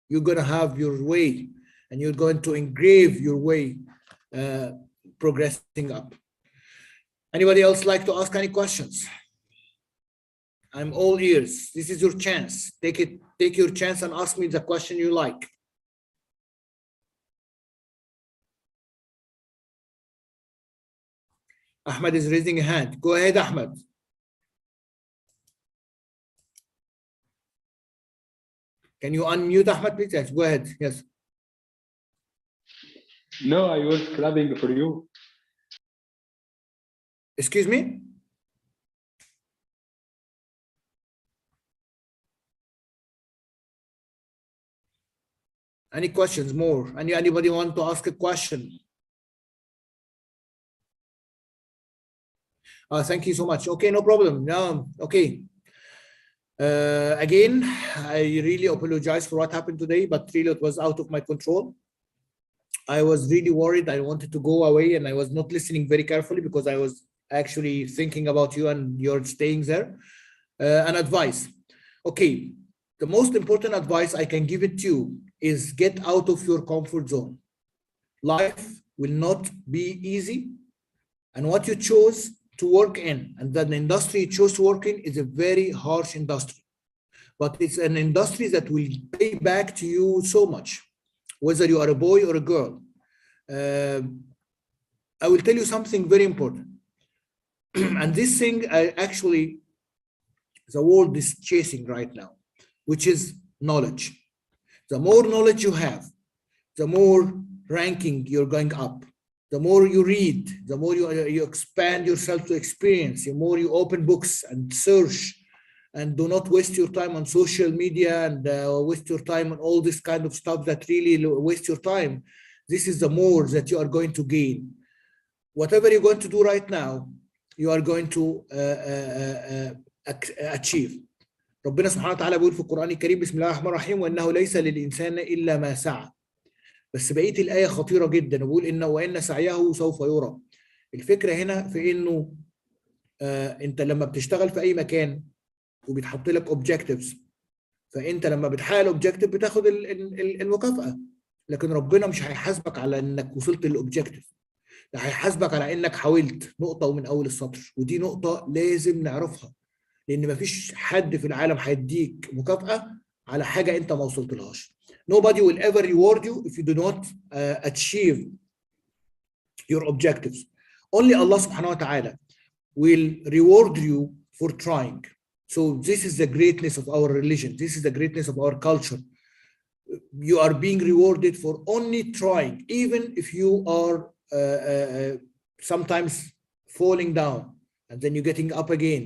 you're going to have your way, and you're going to engrave your way progressing up. Anybody else like to ask any questions? I'm all ears. This is your chance. Take your chance and ask me the question you like. Ahmed is raising a hand. Go ahead, Ahmed. Can you unmute Ahmed, please? Yes, go ahead. Yes. No, I was clapping for you. Excuse me? Any questions more? Anybody want to ask a question? Thank you so much. Okay, no problem. Okay. Again, I really apologize for what happened today, but really it was out of my control. I was really worried. I wanted to go away, and I was not listening very carefully because I was actually thinking about you and your staying there. An advice. Okay, the most important advice I can give it to you is get out of your comfort zone. Life will not be easy, and what you chose to work in, and the industry you chose to work in, is a very harsh industry. But it's an industry that will pay back to you so much, whether you are a boy or a girl. I will tell you something very important. And this thing, actually, the world is chasing right now, which is knowledge. The more knowledge you have, the more ranking you're going up. The more you read, the more you expand yourself to experience, the more you open books and search, and do not waste your time on social media and waste your time on all this kind of stuff that really waste your time. This is the more that you are going to gain. Whatever you're going to do right now, you are going to achieve. ربنا سبحانه وتعالى بيقول في القرآن الكريم بسم الله الرحمن الرحيم وإنه ليس للإنسان إلا ما سعى. بس بقية الآية خطيرة جدا، وبقول إنه وإن سعيه سوف يرى. الفكرة هنا في إنه أنت لما بتشتغل في أي مكان وبيتحط لك objectives، فأنت لما بتحقق objective بتاخد المكافأة، لكن ربنا مش هيحاسبك على إنك وصلت للobjective، ده هيحاسبك على إنك حاولت نقطة ومن أول السطر. ودي نقطة لازم نعرفها، لأن مفيش حد في العالم هيديك مكافأة على حاجة أنت ما وصلتلهاش. Nobody will ever reward you if you do not achieve your objectives. Only Allah subhanahu wa ta'ala will reward you for trying. So this is the greatness of our religion. This is the greatness of our culture. You are being rewarded for only trying, even if you are sometimes falling down and then you're getting up again.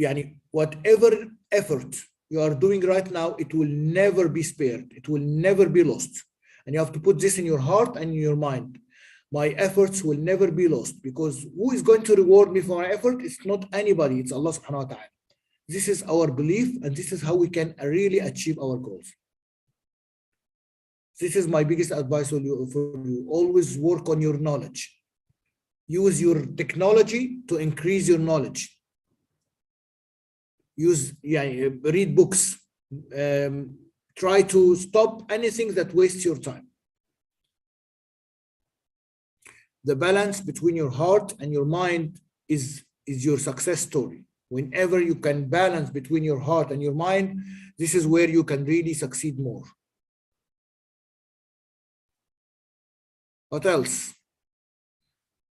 Yani whatever effort you are doing right now, it will never be spared. It will never be lost. And you have to put this in your heart and in your mind. My efforts will never be lost, because who is going to reward me for my effort? It's not anybody. It's Allah subhanahu wa ta'ala. This is our belief, and this is how we can really achieve our goals. This is my biggest advice for you. Always work on your knowledge. Use your technology to increase your knowledge. Read books. Try to stop anything that wastes your time. The balance between your heart and your mind is your success story. Whenever you can balance between your heart and your mind, this is where you can really succeed more. What else?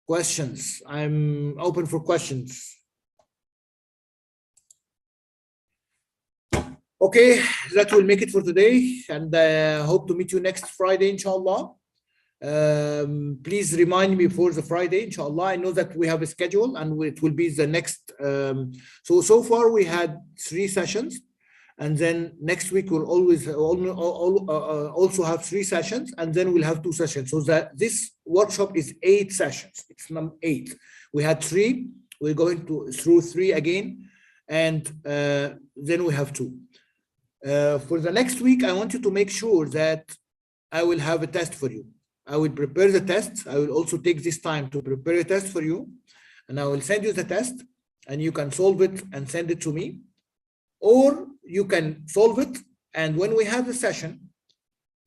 Questions? I'm open for questions. Okay, that will make it for today, and hope to meet you next Friday, inshallah. Please remind me before the Friday, inshallah. I know that we have a schedule, and it will be the next. So far we had 3 sessions, and then next week we'll also have 3 sessions, and then we'll have 2 sessions. So that this workshop is 8 sessions. It's number 8. We had 3. We're going through 3 again, and then we have 2. For the next week, I want you to make sure that I will have a test for you. I will prepare the test. I will also take this time to prepare a test for you, and I will send you the test, and you can solve it and send it to me, or you can solve it, and when we have the session,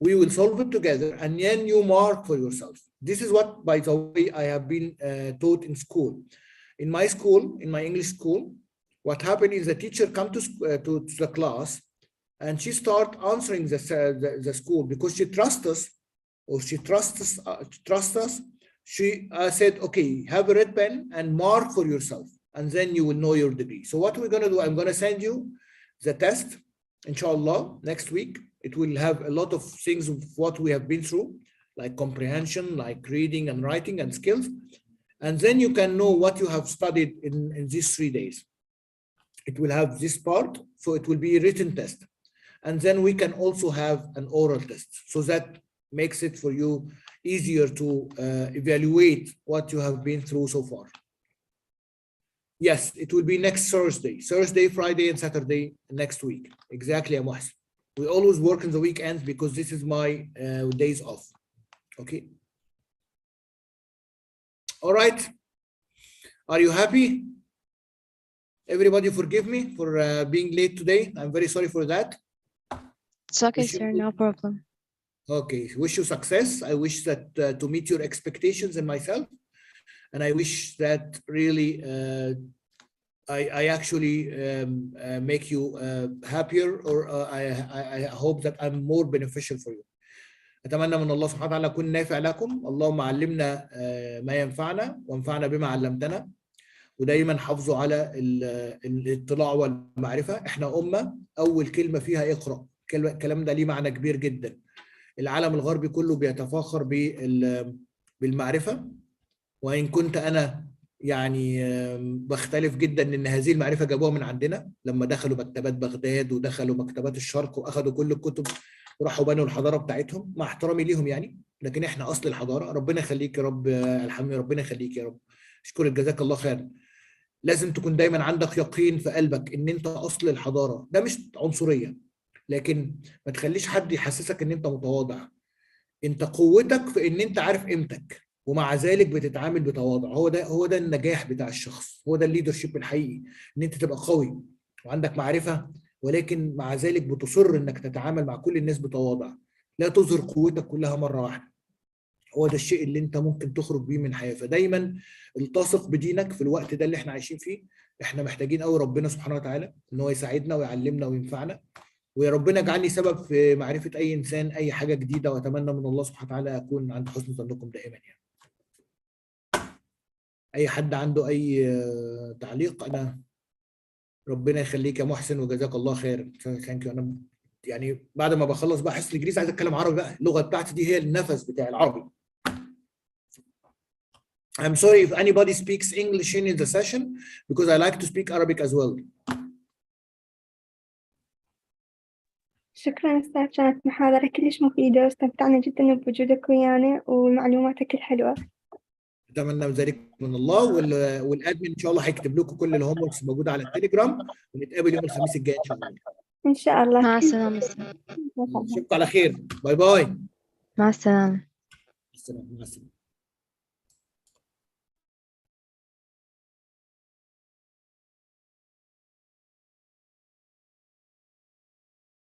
we will solve it together, and then you mark for yourself. This is what, by the way, I have been taught in school. In my school, in my English school, what happened is the teacher come to the class, and she start answering the school because she trusts us, or she trusts us. She said, okay, have a red pen and mark for yourself, and then you will know your degree. So what we're going to do, I'm going to send you the test, inshallah, next week. It will have a lot of things of what we have been through, like comprehension, like reading and writing and skills. And then you can know what you have studied in these 3 days. It will have this part, so it will be a written test. And then we can also have an oral test. So that makes it for you easier to evaluate what you have been through so far. Yes, it will be next Thursday, Friday, and Saturday next week. Exactly, Amas. We always work in the weekends because this is my days off. Okay. All right. Are you happy? Everybody forgive me for being late today. I'm very sorry for that. It's okay, sir, no problem. Okay, wish you success. I wish that to meet your expectations and myself. And I wish that really I actually make you happier, or I hope that I'm more beneficial for you. أتمنى من الله سبحانه وتعالى أكون نافع لكم. اللهم علمنا ما ينفعنا وانفعنا بما علمتنا. ودايما حافظوا على الاطلاع والمعرفة. احنا أمة أول كلمة فيها اقرأ. الكلام ده ليه معنى كبير جدا. العالم الغربي كله بيتفاخر بالمعرفة، وإن كنت أنا يعني بختلف جدا ان هذه المعرفة جابوها من عندنا لما دخلوا مكتبات بغداد ودخلوا مكتبات الشرق واخذوا كل الكتب وراحوا بنوا الحضارة بتاعتهم، مع احترامي ليهم يعني، لكن احنا اصل الحضارة. ربنا يخليك يا رب الحمد، ربنا يخليك يا رب. اشكرك، جزاك الله خير. لازم تكون دايما عندك يقين في قلبك ان انت اصل الحضارة. ده مش عنصرية، لكن ما تخليش حد يحسسك ان انت متواضع. انت قوتك في ان انت عارف قيمتك، ومع ذلك بتتعامل بتواضع. هو ده النجاح بتاع الشخص، هو ده الليدرشيب الحقيقي، ان انت تبقى قوي وعندك معرفة، ولكن مع ذلك بتصر انك تتعامل مع كل الناس بتواضع، لا تظهر قوتك كلها مرة واحدة. هو ده الشيء اللي انت ممكن تخرج بيه من الحياة. فدايما التصق بدينك في الوقت ده اللي احنا عايشين فيه. احنا محتاجين قوي ربنا سبحانه وتعالى ان هو يساعدنا ويعلمنا وينفعنا، ويا ربنا يجعلني سبب في معرفة اي انسان اي حاجة جديدة. واتمنى من الله سبحانه وتعالى اكون عند حسن ظنكم دائما يعني. اي حد عنده اي تعليق؟ انا ربنا يخليك يا محسن وجزاك الله خير. ثانك يو. انا يعني بعد ما بخلص بقى حصه الانجليزي عايز اتكلم عربي بقى. اللغه بتاعتي دي هي النفس بتاع العربي. I'm sorry if anybody speaks English in the session because I like to speak Arabic as well. شكرا أستاذ، كانت محاضرة كلش مفيدة واستمتعنا جدا بوجودك ويانا ومعلوماتك الحلوة. اتمنى ذلك من الله. والادمن ان شاء الله هيكتب لكم كل الهوم وركس موجوده على التليجرام، ونتقابل يوم الخميس الجاي ان شاء الله. إن شاء الله. مع السلامة. اشوفكم على خير. باي باي. مع السلامة. مع السلامه.